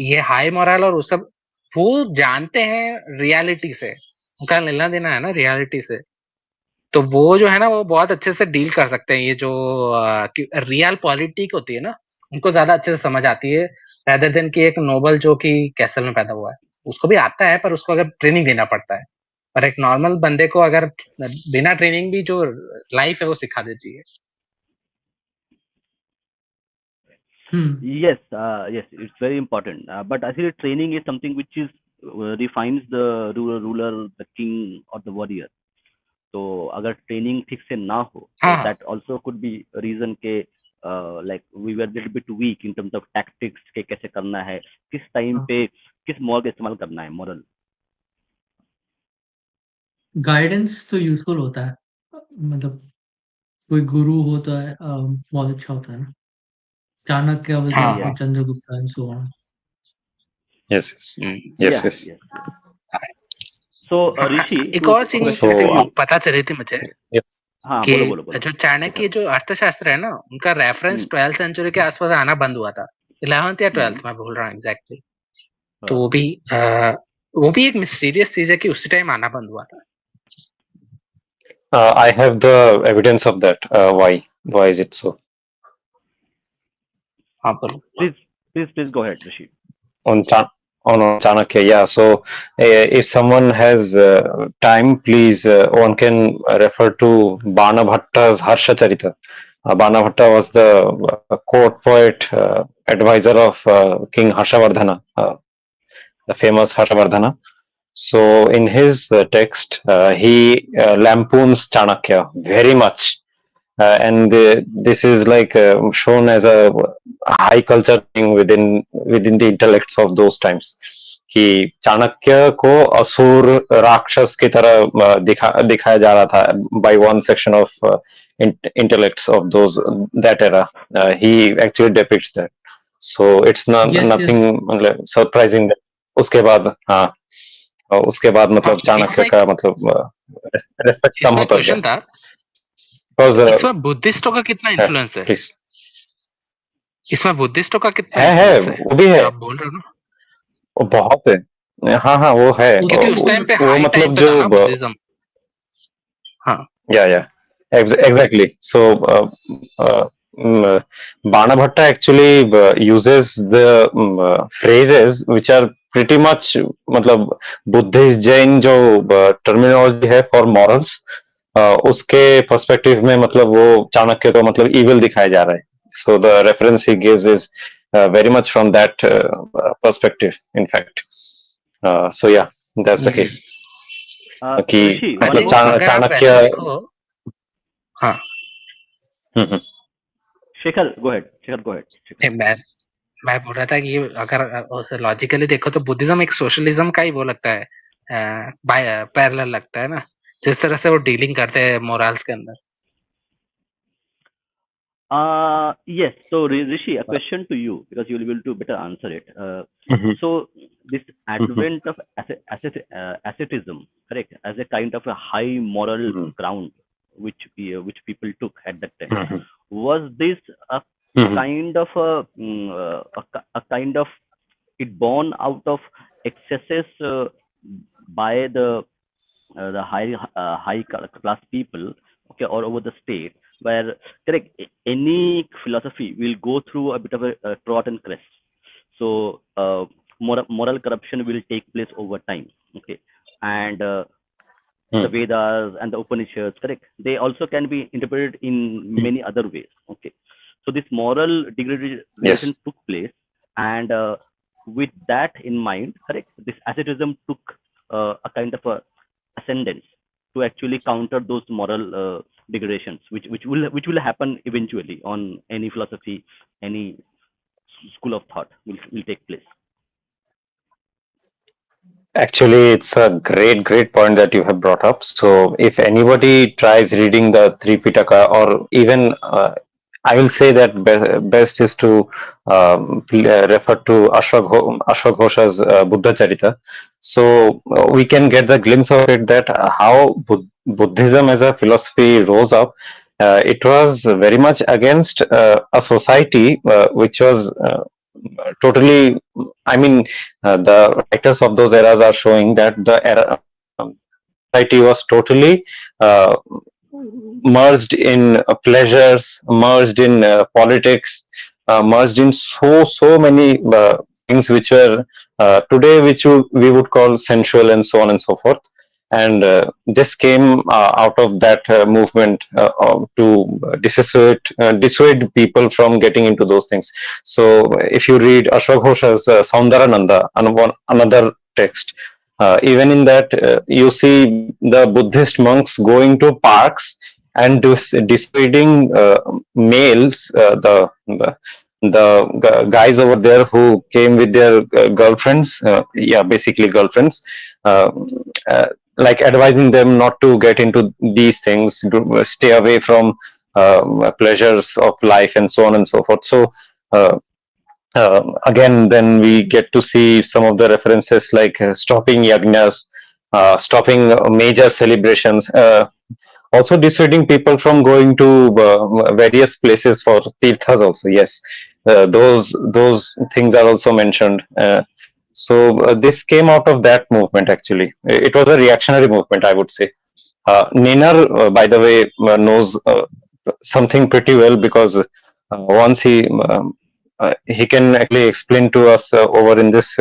ये हाई मोरल और वो सब वो जानते हैं रियलिटी से, उनका लेना देना है ना रियलिटी से. तो वो जो है ना वो बहुत अच्छे से डील कर सकते हैं, ये जो रियल पॉलिटिक होती है ना, उनको ज्यादा अच्छे से समझ आती है, rather देन कि एक नोबल जो कि कैसल में पैदा हुआ है. उसको भी आता है, पर उसको अगर ट्रेनिंग देना पड़ता है. पर एक नॉर्मल बंदे को अगर बिना ट्रेनिंग भी जो लाइफ है वो सिखा देती है. Yes, yes, it's very important. But actually, training is something which is refines the ruler, the king, or the warrior. तो अगर ट्रेनिंग ठीक से ना हो तो हाँ that also could be reason के like we were little bit weak in terms of tactics के कैसे करना है, किस टाइम हाँ पे किस मॉरल का इस्तेमाल करना है, मॉरल. गाइडेंस तो यूजफुल होता है मतलब कोई गुरु होता है बहुत अच्छा होता है ना चाणक्य was हाँ like या हाँ. with Chandragupta and so on Yes, yes. या Yes, yes. यस सो हाँ, ऋषि एक टू और चीज क्वेश्चन So, फॉर यू. पता चली थी मुझे yes. हाँ, कि बोलो बोलो बोलो. जो चाणक्य जो अर्थशास्त्र है ना, उनका रेफरेंस 12th सेंचुरी के आसपास आना बंद हुआ था. 11th या 12th मैं भूल रहा हूँ एग्जैक्टली. तो वो भी एक मिस्टीरियस चीज है कि उसी टाइम आना बंद हुआ था. I have the evidence of that. Why? Why is it so? हाँ बोलो. Please go ahead Rishi. On Chanakya, yeah. So, if someone has time, please, one can refer to Bana Bhatta's Harsha Charita. Bana Bhatta was the court poet, advisor of King Harshavardhana, the famous Harshavardhana. So, in his text, he lampoons Chanakya very much. And this is like shown as a high culture thing within the intellects of those times कि चाणक्य को असुर राक्षस की तरह दिखाया जा रहा था by one section of intellects of those that era. He actually depicts that, so it's not yes nothing yes surprising that उसके बाद हाँ उसके बाद हाँ, मतलब चाणक्य इसमें का मतलब रेस्पेक्ट कम इसमें होता क्वेश्चन गया था, because इसमें बुद्धिस्टों का कितना yes इन्फ्लुएंस है? please इसमें बुद्धिस्टों का कितना है इन्फ्लुएंस है वो भी है जो आप बोल रहे हो ना? वो बहुत है हाँ हाँ वो है उस, क्योंकि उस टाइम पे वो हाई टाइम मतलब पे जो था ना बुद्धिज्म. हाँ या exactly so Banabhatta actually uses the phrases which are pretty much मतलब बुद्धिस्ट जैन जो टर्मिनोलॉजी है फॉर मॉरल्स उसके पर्सपेक्टिव में मतलब वो चाणक्य को मतलब इविल दिखाया जा रहा है so the reference he gives is very much from that perspective in fact so yeah that's the case कि Rishi, आई one मतलब थिंक more. अगर आप चाणक्य वैसे देखो, हाँ, हम्म, Shekhar, go ahead. Shekhar, go ahead. Shekhar. मैं बोल रहा था कि अगर उसे लॉजिकली देखो तो बुद्धिज्म एक सोशलिज्म का ही वो लगता है, पैरेलल लगता है ना, जिस तरह से वो डीलिंग करते हैं मोरल्स के अंदर। Yes. So, Rishi, a question to you because you will be able to better answer it. Hmm, So, this hmm, advent of asceticism, correct, as a kind of a high moral hmm, ground which people took at that time, hmm, was this a hmm, kind of a kind of it born out of excesses by the high class people, okay, or over the state, where correct any philosophy will go through a bit of a trot and crest. So moral corruption will take place over time, okay, and the hmm, Vedas and the Upanishads, correct, they also can be interpreted in many other ways, okay. So this moral degradation yes took place, and with that in mind, correct, this asceticism took a kind of a ascendance to actually counter those moral degradations, which will happen eventually on any philosophy, any school of thought will take place. Actually, it's a great point that you have brought up. So, if anybody tries reading the Three Pitaka, or even I will say that best is to refer to Ashwaghosa's Buddha Charita. So, we can get the glimpse of it that how Buddhism as a philosophy rose up. It was very much against a society which was totally, I mean, the writers of those eras are showing that the era society was totally uh, merged in pleasures, merged in politics, merged in so many things which were today which we would call sensual and so on and so forth. And this came out of that movement to dissuade people from getting into those things. So if you read Ashwaghosa's Saundarananda, another text, even in that you see the Buddhist monks going to parks and dissuading males, the guys over there who came with their girlfriends, yeah, basically girlfriends, uh, uh, like advising them not to get into these things, to stay away from pleasures of life and so on and so forth. So uh, again, then we get to see some of the references like stopping yagnas, stopping major celebrations, also dissuading people from going to various places for tirthas. Also, yes, those things are also mentioned. So this came out of that movement. Actually, it was a reactionary movement, I would say. Ninar, by the way, knows something pretty well because once he can actually explain to us over in this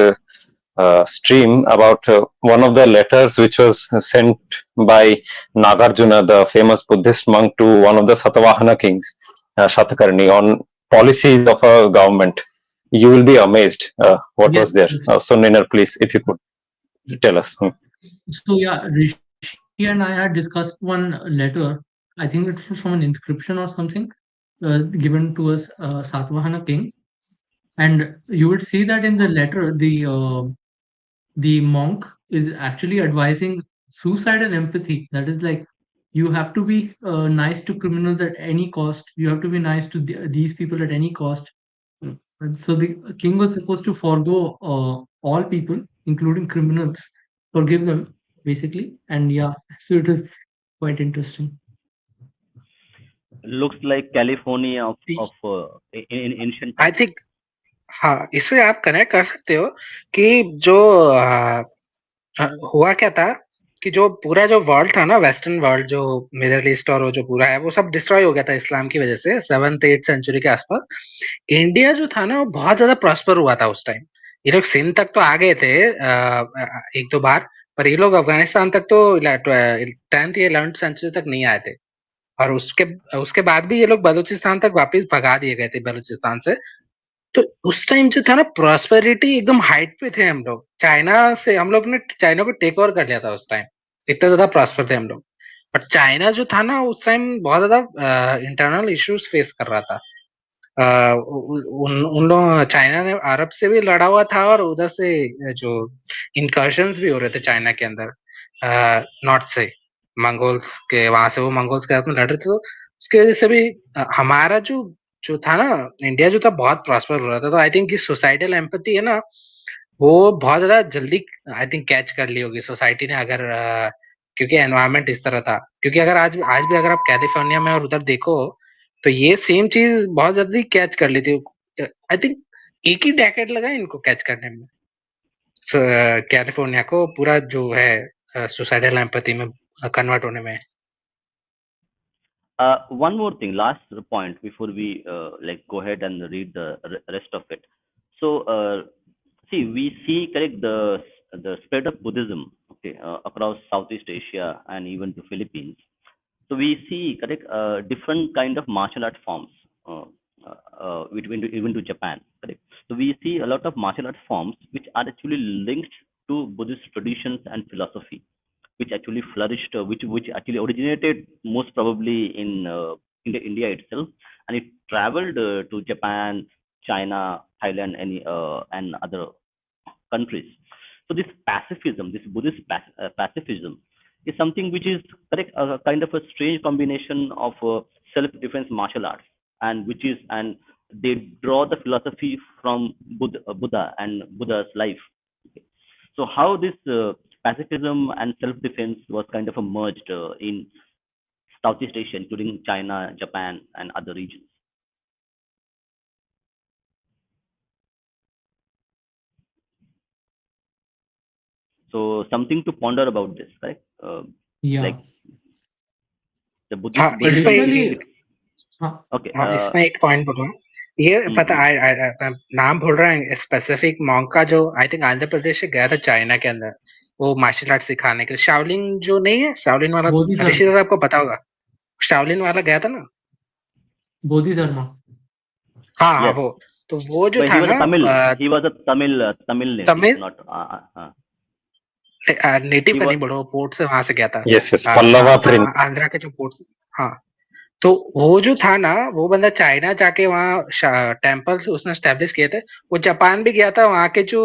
stream about one of the letters which was sent by Nagarjuna, the famous Buddhist monk, to one of the Satavahana kings, Shatakarni, on policies of a government. You will be amazed what Yes, was there. yes. So, Ninar, please, if you could tell us. So yeah, Rishi and I had discussed one letter. I think it was from an inscription or something given to us, Satvahana king, and you would see that in the letter, the monk is actually advising suicide and empathy. That is like you have to be nice to criminals at any cost. You have to be nice to these people at any cost. And so the king was supposed to forego all people, including criminals, forgive them basically. And yeah, so it is quite interesting. Looks like California of in ancient I times. Think हाँ, इससे आप connect कर सकते हो कि जो हुआ क्या था कि जो पूरा जो वर्ल्ड था ना, वेस्टर्न वर्ल्ड, जो मिडिल ईस्ट और वो जो पूरा है, वो सब डिस्ट्रॉय हो गया था इस्लाम की वजह से 7th-8th सेंचुरी के आसपास। इंडिया जो था ना, वो बहुत ज्यादा प्रॉस्पर हुआ था उस टाइम। ये लोग सिंध तक तो आ गए थे एक दो बार, पर ये लोग अफगानिस्तान तक तो 10th या 11th सेंचुरी तक नहीं आए थे। और उसके उसके बाद भी ये लोग बलूचिस्तान तक वापस भगा दिए गए थे बलूचिस्तान से। तो उस टाइम जो था ना, प्रॉस्पेरिटी एकदम हाइट पे थे हम लोग। हम लोग ने चाइना को टेक ओवर कर लिया था उस टाइम, इतना ज्यादा प्रॉस्पर थे हम लोग। और चाइना जो था ना, उस टाइम बहुत ज्यादा इंटरनल इश्यूज फेस कर रहा था। उन उन लोग, चाइना ने अरब से भी लड़ा हुआ था, और उधर से जो इनकर्शंस भी हो रहे थे चाइना के अंदर, नॉर्थ से मंगोल्स के, वहां से वो मंगोल्स के साथ में लड़ रहे थे। तो उसकी वजह से भी हमारा जो जो था ना, इंडिया जो था बहुत प्रॉस्पर हो रहा था। तो आई थिंक सोसाइटल एम्पैथी है ना, वो बहुत ज्यादा जल्दी आई थिंक कैच कर ली होगी सोसाइटी ने, अगर क्योंकि एनवायरनमेंट इस तरह था। क्योंकि अगर आज भी अगर आप कैलिफोर्निया में और उधर देखो, तो ये सेम चीज बहुत जल्दी कैच कर ली थी। आई थिंक एक ही डेकेड लगा इनको कैच करने में, कैलिफोर्निया को पूरा जो है सोसाइटल एम्पैथी में कन्वर्ट होने में। One more thing, last point before we like go ahead and read the rest of it. So, see, we see correct the spread of Buddhism, okay, across Southeast Asia and even to Philippines. So we see correct different kind of martial art forms uh, even to Japan, correct. So we see a lot of martial art forms which are actually linked to Buddhist traditions and philosophy, which actually flourished, which actually originated most probably in India itself, and it traveled to Japan, China, Thailand, and other countries. So this pacifism, this Buddhist pacifism, is something which is correct, a kind of a strange combination of self-defense martial arts, and which is and they draw the philosophy from Buddha and Buddha's life. Okay. So how this pacifism and self-defense was kind of merged in Southeast Asia, including China, Japan, and other regions. So something to ponder about this, right? Yeah. Like the Buddhist हाँ, Buddhist Traditionally, okay. हाँ, इसमें एक point बोलूँ, ये पता Mm-hmm. नाम भूल रहे हैं स्पेसिफिक मॉन्क का, जो आई थिंक आंध्र प्रदेश से गया था चाइना के अंदर, वो मार्शल आर्ट सिखाने के। शाओलिन जो नहीं है, शाओलिन वाला, ऋषि Bodhisattva. दादा आपको पता होगा, शाओलिन वाला गया था ना। Bodhisattva. हाँ हाँ, Yes, वो तो वो जो but he था was a ना, Tamil. He was a Tamil native, Tamil not. Native He का was. नहीं बोलो, वो पोर्ट से वहां से गया था, Yes, yes. Pallava prince. Andhra के जो पोर्ट। हाँ, तो वो जो था ना, वो बंदा चाइना जाके वहाँ टेम्पल्स उसने स्टैब्लिश किए थे। वो जापान भी गया था, वहाँ के जो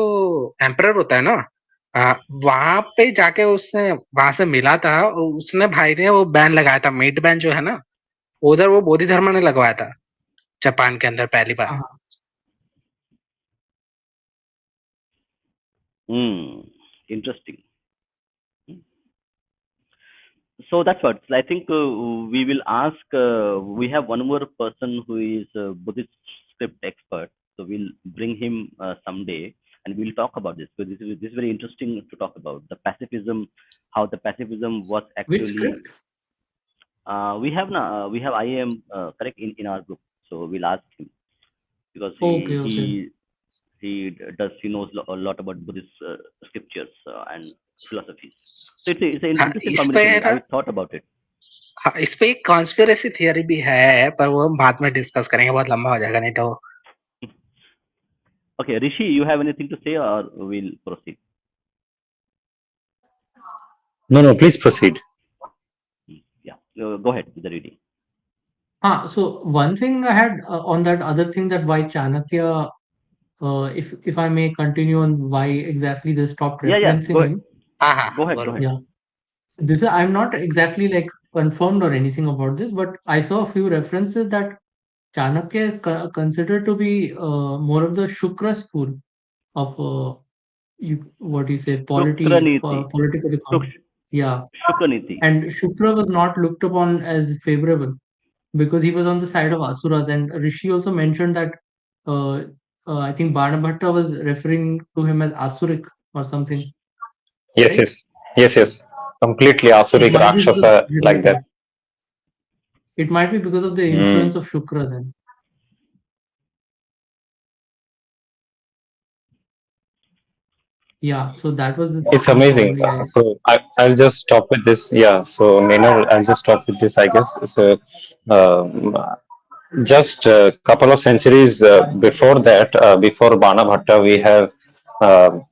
एम्परर होता है ना, वहां पे जाके उसने वहां से मिला था, और उसने भाई ने वो बैन लगाया था, मीट बैन जो है ना, उधर वो बोधि धर्म ने लगवाया था जापान के अंदर पहली बार। Interesting. So that's what I think we will ask. We have one more person who is a Buddhist script expert, so we'll bring him someday, and we'll talk about this. Because this is very interesting to talk about the pacifism, how the pacifism was Which actually. script? We have IAM correct in our group, so we'll ask him because Okay, okay. he knows a lot about Buddhist scriptures and philosophies. So it's an हाँ, interesting इस पे है combination. ना, I thought about it. हाँ, इस पे एक conspiracy theory भी है, पर वो हम बाद में डिस्कस करेंगे, बहुत लंबा हो जाएगा नहीं तो। Okay, Rishi, you have anything to say, or we'll proceed? No, please proceed. Yeah, go ahead with the reading. So one thing I had on that other thing, that why Chanakya, if I may continue on why exactly they stopped Yeah, referencing go ahead. him. हाँ, Go ahead, go बोलो। ahead. Yeah. This is, I'm not exactly like confirmed or anything about this, but I saw a few references that Chanakya is considered to be more of the Shukra school of what do you say, Shukraniti. political economy. Yeah, Shukraniti. and Shukra was not looked upon as favorable because he was on the side of Asuras. And Rishi also mentioned that uh, I think Banabhatta was referring to him as Asuric or something, Yes, right? yes. completely It Asuric might be because Rakshasa like that. related. It might be because of the Mm. influence of Shukra then. Yeah, so that was his It's thing amazing. probably. I'll just stop with this. Yeah. So Maynard, I'll just stop with this, I guess. So um, just a couple of centuries before that, before Bana Bhatta, we have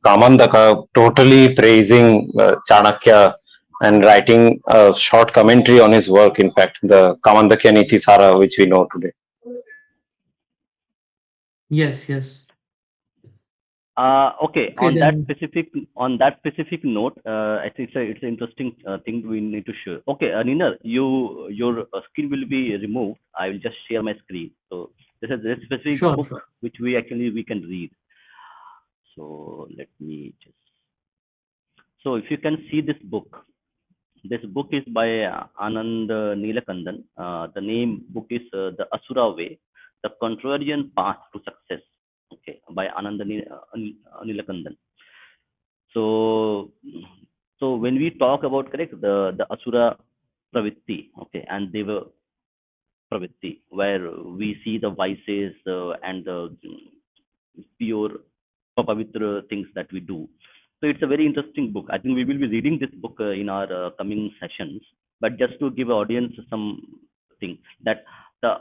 Kamandaka totally praising Chanakya and writing a short commentary on his work. In fact, the Kamandakya Niti Sara, which we know today. Yes, yes. Okay. Okay, then. On that specific note, I think it's an interesting thing we need to share. Okay, Nina, your screen will be removed. I will just share my screen. So this is a specific Sure, book sure. which we can read. So let me just. So if you can see this book is by Anand Neelakandan. The name book is The Asura Way, The Contrarian Path to Success. Okay, by Neelakandan. So, so when we talk about correct the Asura pravitti, okay, and they were pravitti, where we see the vices and the pure pavitra things that we do. So it's a very interesting book. I think we will be reading this book in our coming sessions. But just to give audience some thing that the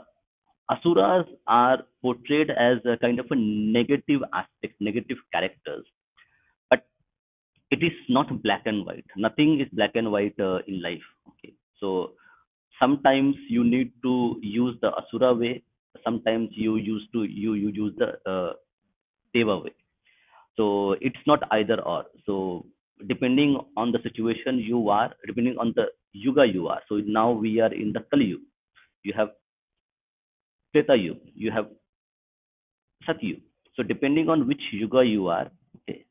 asuras are portrayed as a kind of a negative aspect, negative characters, but it is not black and white. Nothing is black and white in life. Okay, so sometimes you need to use the asura way, sometimes you use the deva way. So it's not either or. So depending on the situation you are, depending on the yuga you are. So now we are in the kali yuga. You have treta yuga, you have Satyu. So depending on which yuga you are, okay,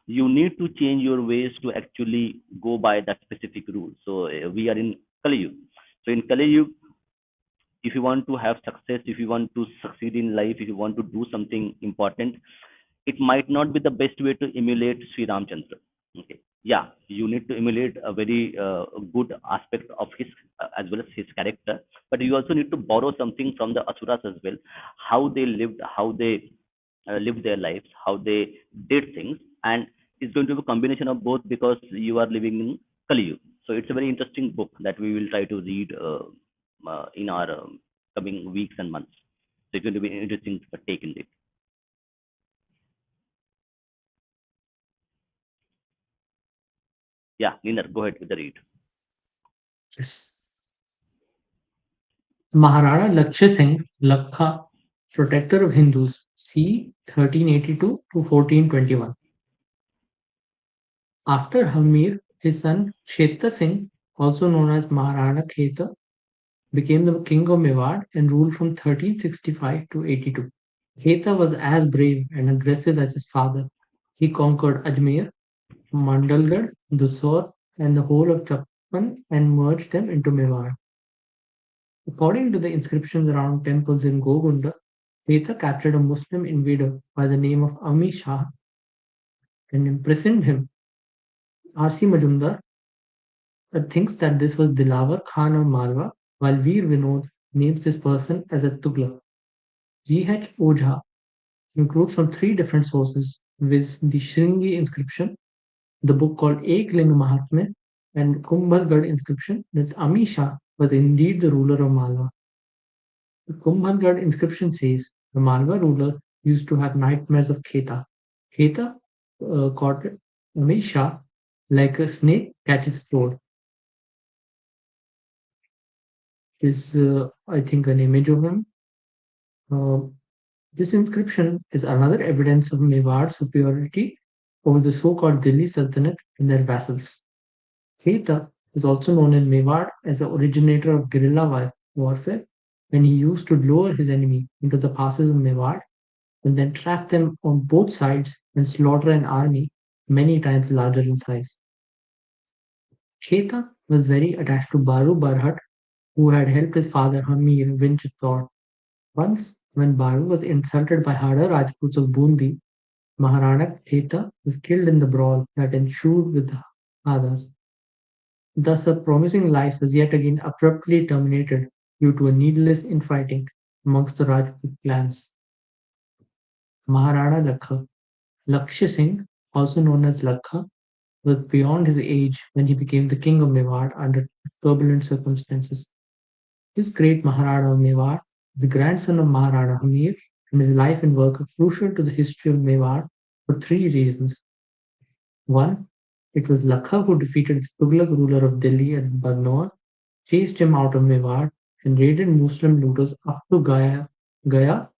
you need to change your ways to actually go by that specific rule. So we are in Kali Yuga. So in Kali Yuga, if you want to have success, if you want to succeed in life, if you want to do something important, it might not be the best way to emulate Sri Ramchandra. Okay. Yeah, you need to emulate a very good aspect of his as well as his character, but you also need to borrow something from the asuras as well, how they lived, how they lived their lives, how they did things, and it's going to be a combination of both because you are living in Kali Yuga. So it's a very interesting book that we will try to read in our coming weeks and months. So it's going to be an interesting take in it. Yeah, Nina, go ahead with the read. Yes. Maharana Lakshya Singh, Lakha, protector of Hindus, c. 1382 to 1421. After Hamir, his son Kshetra Singh, also known as Maharana Kheta, became the king of Mewad and ruled from 1365 to 82. Kheta was as brave and aggressive as his father. He conquered Ajmer, Mandalgarh, Dusor, and the whole of Chappan and merged them into Mewad. According to the inscriptions around temples in Gogunda, Kheta captured a Muslim invader by the name of Ami Shah and imprisoned him. R.C. Majumdar thinks that this was Dilawar Khan of Malwa, while Veer Vinod names this person as a Tughlaq. G.H. Ojha includes from three different sources, viz. The Shringi inscription, the book called Ek Ling Mahatmya, and Kumbhalgarh inscription that Ami Shah was indeed the ruler of Malwa. The Kumbhalgarh inscription says the Malwa ruler used to have nightmares of Kheta. Kheta caught Ami Shah like a snake catches its sword. Is I think an image of him. Uh, this inscription is another evidence of Mewad's superiority over the so-called Delhi Sultanate and their vassals. Kheta is also known in Mewad as the originator of guerrilla warfare when he used to lure his enemy into the passes of Mewad and then trap them on both sides and slaughter an army many times larger in size. Kheta was very attached to Baru Barhat, who had helped his father Hamir win Chittor. Once, when Baru was insulted by Hada Rajputs of Bundi, Maharana Kheta was killed in the brawl that ensued with the Hadas. Thus, a promising life was yet again abruptly terminated due to a needless infighting amongst the Rajput clans. Maharana Lakha Lakshya Singh, also known as Lakha, was beyond his age when he became the king of Mewar under turbulent circumstances. His great Maharana of Mewar, the grandson of Maharana Hamir, and his life and work are crucial to the history of Mewar for three reasons. One, it was Lakha who defeated the Tughlaq ruler of Delhi at Bagnaur, chased him out of Mewar, and raided Muslim looters up to Gaya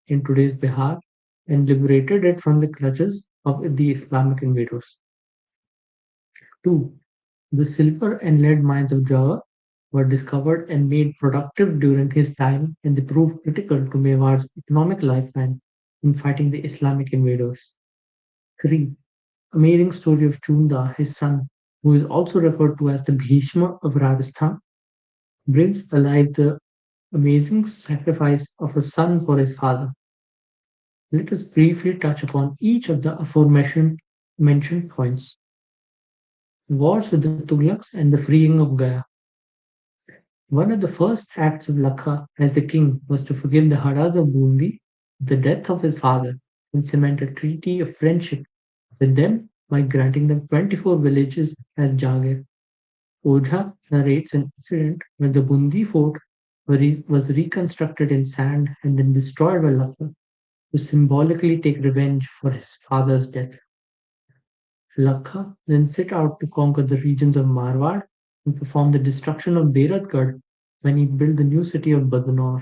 in today's Bihar, and liberated it from the clutches of the Islamic invaders. Two, the silver and lead mines of Java were discovered and made productive during his time, and they proved critical to Mewar's economic lifeline in fighting the Islamic invaders. 3. Amazing story of Chunda, his son, who is also referred to as the Bhishma of Rajasthan, brings alive the amazing sacrifice of a son for his father. Let us briefly touch upon each of the aforementioned mentioned points. Wars with the Tughlaqs and the freeing of Gaya. One of the first acts of Lakha as the king was to forgive the Haras of Bundi the death of his father and cement a treaty of friendship with them by granting them 24 villages as Jagir. Ojha narrates an incident where the Bundi fort was reconstructed in sand and then destroyed by Lakha to symbolically take revenge for his father's death. Lakha then set out to conquer the regions of Marwar and perform the destruction of Beratgarh when he built the new city of Badnor.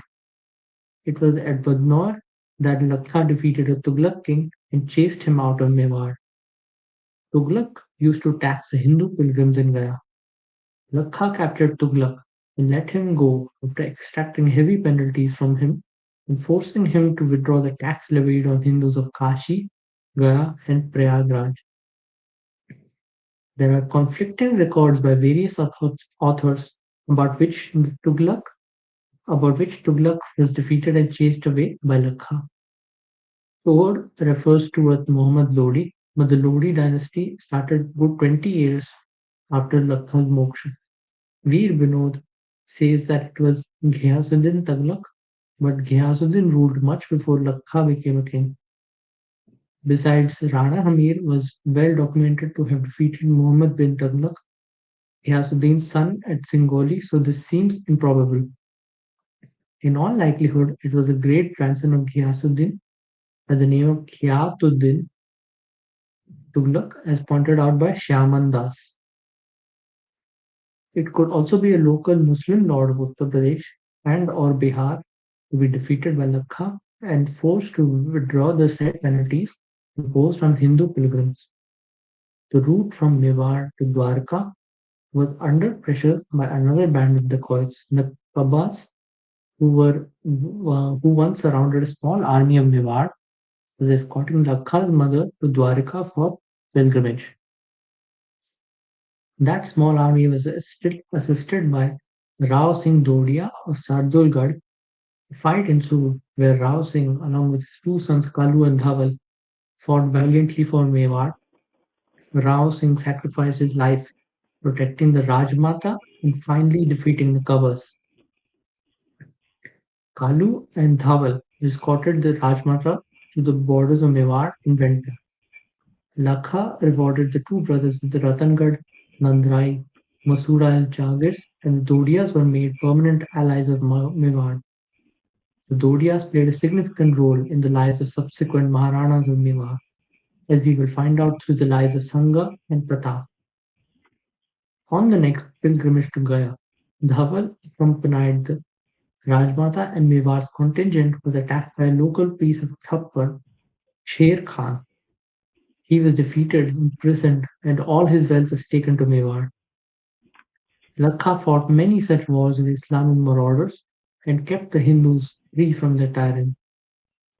It was at Badnor that Lakha defeated a Tughlaq king and chased him out of Mewar. Tughlaq used to tax the Hindu pilgrims in Gaya. Lakha captured Tughlaq and let him go after extracting heavy penalties from him and forcing him to withdraw the tax levied on Hindus of Kashi, Gaya, and Prayagraj. There are conflicting records by various authors about which Tughlaq was defeated and chased away by Lakha. Tod refers to Muhammad Lodi, but the Lodi dynasty started good 20 years after Lakha's moksha. Veer Binod says that it was Ghiyasuddin Tughlaq, but Ghiyasuddin ruled much before Lakha became a king. Besides, Rana Hamir was well documented to have defeated Muhammad bin Tughlaq, Ghiyasuddin's son, at Singoli, so this seems improbable. In all likelihood, it was a great grandson of Ghiyasuddin by the name of Ghiyatuddin Tughlaq, as pointed out by Shyaman Das. It could also be a local Muslim lord of Uttar Pradesh and/or Bihar to be defeated by Lakha and forced to withdraw the said penalties imposed on Hindu pilgrims. The route from Mewar to Dwarka was under pressure by another band of dacoits, the Kabas, who once surrounded a small army of Mewar, was escorting Lakha's mother to Dwarka for pilgrimage. That small army was assisted by Rao Singh Dodia of Sardulgarh. A fight ensued where Rao Singh, along with his two sons Kalu and Dhaval, fought valiantly for Mewar. Rao Singh sacrificed his life protecting the Rajmata and finally defeating the Kabas. Kalu and Dhaval escorted the Rajmata to the borders of Mewar in winter. Lakha rewarded the two brothers with the Ratangad, Nandrai, Masura and Jagirs, and the Dodias were made permanent allies of Mewar. The Dodias played a significant role in the lives of subsequent Maharanas of Mewar, as we will find out through the lives of Sangha and Pratap. On the next pilgrimage to Gaya, Dhaval accompanied the Rajmata and Mewar's contingent was attacked by a local priest of Thappar, Sher Khan. He was defeated, imprisoned, and all his wealth was taken to Mewar. Lakha fought many such wars with Islamic marauders and kept the Hindus free from their tyrant.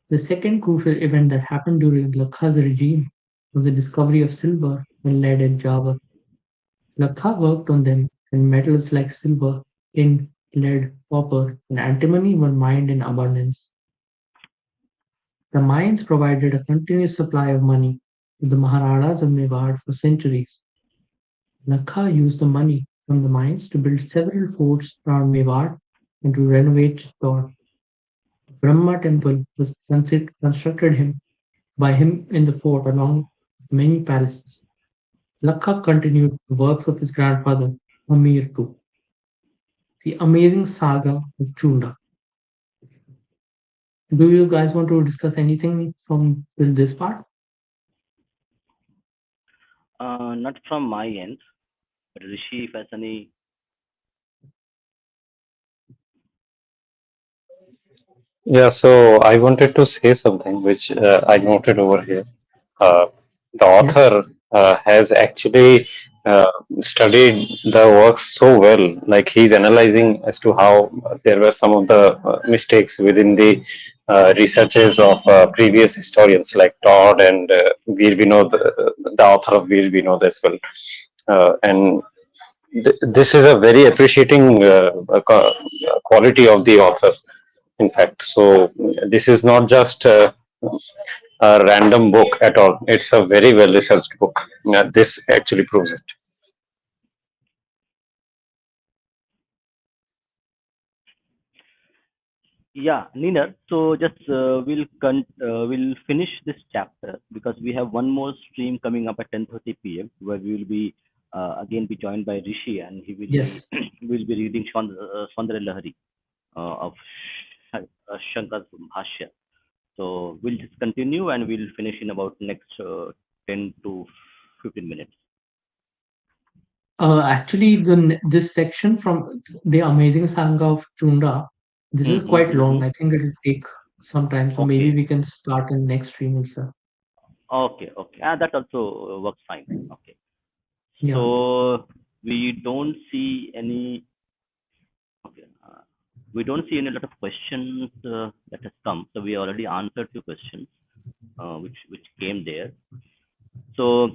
The second crucial event that happened during Lakha's regime was the discovery of silver and lead at Java. Lakha worked on them, and metals like silver, tin, lead, copper, and antimony were mined in abundance. The mines provided a continuous supply of money to the Maharanas of Mewar for centuries. Lakha used the money from the mines to build several forts around Mewar and to renovate Chittor. The Brahma temple was constructed by him in the fort along with many palaces. Lakha continued the works of his grandfather, Amir too. The amazing saga of Chunda. Do you guys want to discuss anything from till this part? Not from my end, but Rishi, if has any. Yeah, so I wanted to say something which I noted over here. Uh, the Yes. author has actually studied the works so well, like he's analyzing as to how there were some of the mistakes within the researches of previous historians like Todd and Veer Vinod, the author of Veer Vinod as well. And this is a very appreciating quality of the author, in fact. So this is not just a random book at all. It's a very well researched book. This actually proves it. Yeah, Nina. So just we'll finish this chapter because we have one more stream coming up at 10:30 p.m. where we will be again be joined by Rishi, and he will be Yes. will be reading Saundara Lahari of Shankar's Bhashya. So we'll just continue and we'll finish in about next 10 to 15 minutes. Actually, this section from the amazing saga of Chunda, this is quite long. Mm-hmm. I think it will take some time, so maybe Okay. we can start in next stream also. Okay. Okay. That also works fine. Okay. Yeah. So we don't see any. Okay. We don't see any lot of questions that has come. So we already answered few questions which came there. So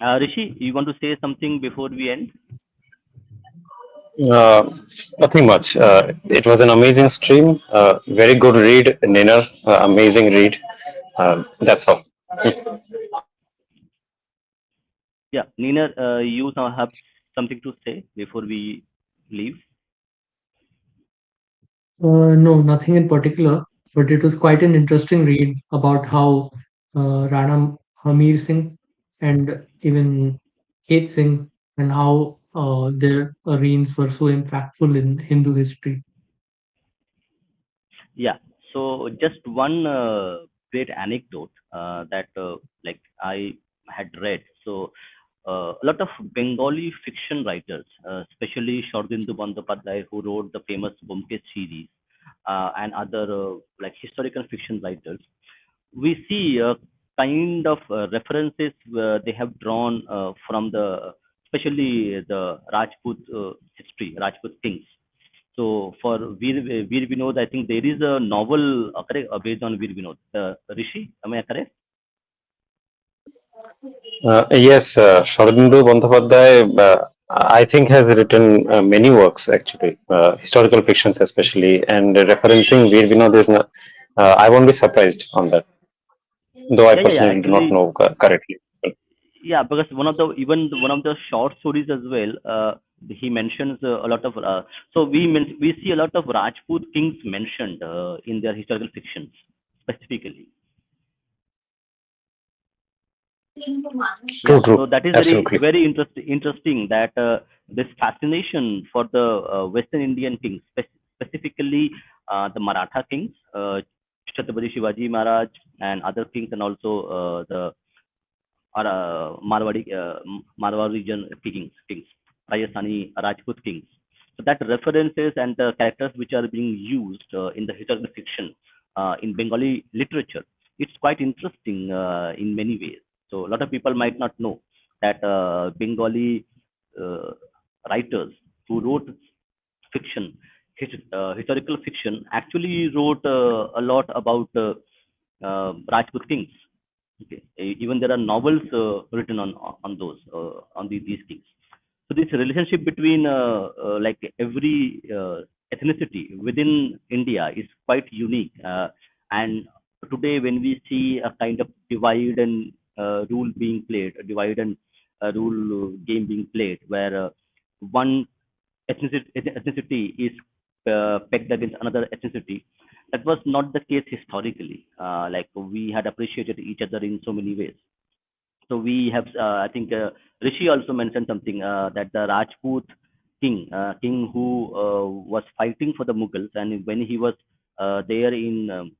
Rishi, you want to say something before we end? Uh, Nothing much. It was an amazing stream. Very good read, Niner. Amazing read. That's all. Yeah, Nina, you now have something to say before we leave? No, nothing in particular, but it was quite an interesting read about how Rana Hamir Singh and even Kate Singh and how their reigns were so impactful in Hindu history. Yeah. So just one great anecdote that like I had read. So a lot of Bengali fiction writers, especially Shardindu Bandyopadhyay, who wrote the famous Bomkesh series, and other like historical fiction writers, we see kind of references they have drawn from the, especially the Rajput history, Rajput kings. So for Veer Vinod, I think there is a novel correct, based on Veer Vinod. Rishi, am I correct? Yes, Sharabindu Bandyopadhyay, I think, has written many works actually, historical fictions especially, and referencing Veer Vinod is not. I won't be surprised on that, though I Yeah. personally do not Actually, know correctly. yeah, because one of the short stories as well. He mentions a lot of. So we see a lot of Rajput kings mentioned in their historical fictions specifically. True, Yeah, so true, that is absolutely. very interesting that this fascination for the Western Indian kings, specifically the Maratha kings, Chhatrapati Shivaji Maharaj, and other kings, and also the Marwari region kings, Rajasthani Rajput kings. So that references and the characters which are being used in the historical fiction in Bengali literature, it's quite interesting in many ways. So a lot of people might not know that Bengali uh, writers who wrote fiction, historical fiction, actually wrote a lot about Rajput kings. Okay. Even there are novels written on those these kings. So this relationship between like every ethnicity within India is quite unique. And today, when we see a kind of divide and rule being played, a divide and rule game being played, where one ethnicity is pegged against another ethnicity. That was not the case historically. Like we had appreciated each other in so many ways. So we have, I think, Rishi also mentioned something that the Rajput king who was fighting for the Mughals, and when he was there in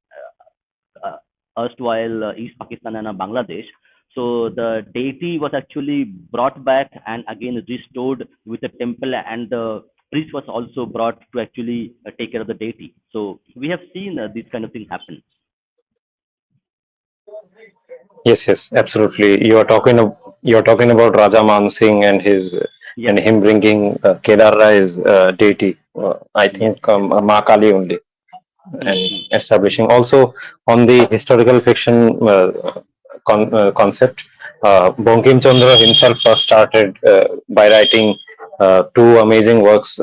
erstwhile East Pakistan and Bangladesh. So the deity was actually brought back and again restored with the temple, and the priest was also brought to actually take care of the deity. So we have seen these kind of things happen. Yes, yes, absolutely. You're talking about Raja Man Singh and his Yes, and him bringing Kedara his deity. I yes, think yes. Ma Kali only, and Hmm. establishing also on the historical fiction concept. Bankim Chandra himself started by writing two amazing works,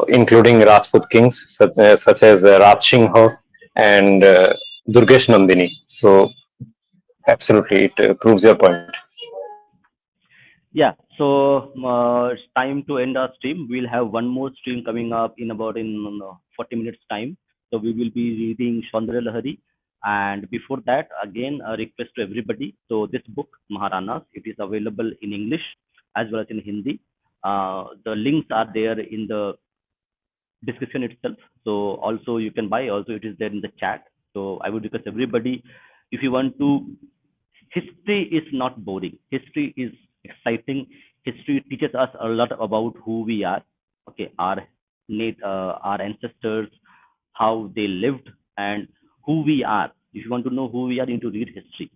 including Rajput kings such as Raj Singh and Durgesh Nandini. So absolutely, it proves your point. Yeah, so it's time to end our stream. We'll have one more stream coming up in about in 40 minutes time. So we will be reading Chandra Lahari. And before that, again, a request to everybody. So this book, Maharanas, it is available in English as well as in Hindi. The links are there in the description itself. So also you can buy. Also it is there in the chat. So I would request everybody, if you want to, history is not boring. History is exciting. History teaches us a lot about who we are. Okay, our ancestors, how they lived, and who we are. If you want to know who we are, you need to read history.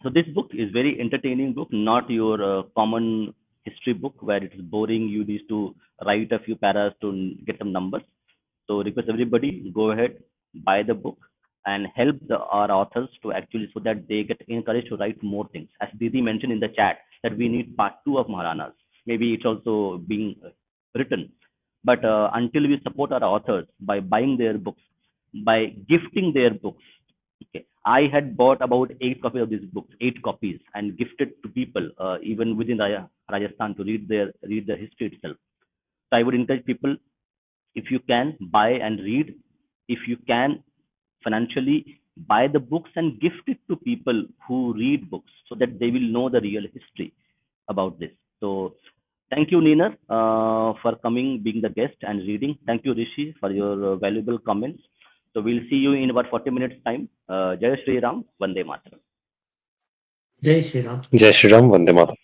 So this book is very entertaining book, not your common history book where it is boring. You need to write a few paras to get some numbers. So request everybody go ahead, buy the book, and help our authors to actually so that they get encouraged to write more things. As Didi mentioned in the chat that we need part two of Maharanas. Maybe it's also being written. But until we support our authors by buying their books, by gifting their books. Okay. I had bought about 8 copies of these books, 8 copies, and gifted to people, even within Rajasthan, to read the history itself. So I would encourage people, if you can buy and read, if you can financially buy the books and gift it to people who read books, so that they will know the real history about this. So thank you, Nina, for coming, being the guest and reading. Thank you, Rishi, for your valuable comments. So we'll see you in about 40 minutes time. Jai Shri Ram, Vande Mataram. Jai Shri Ram. Jai Shri Ram, Vande Mataram.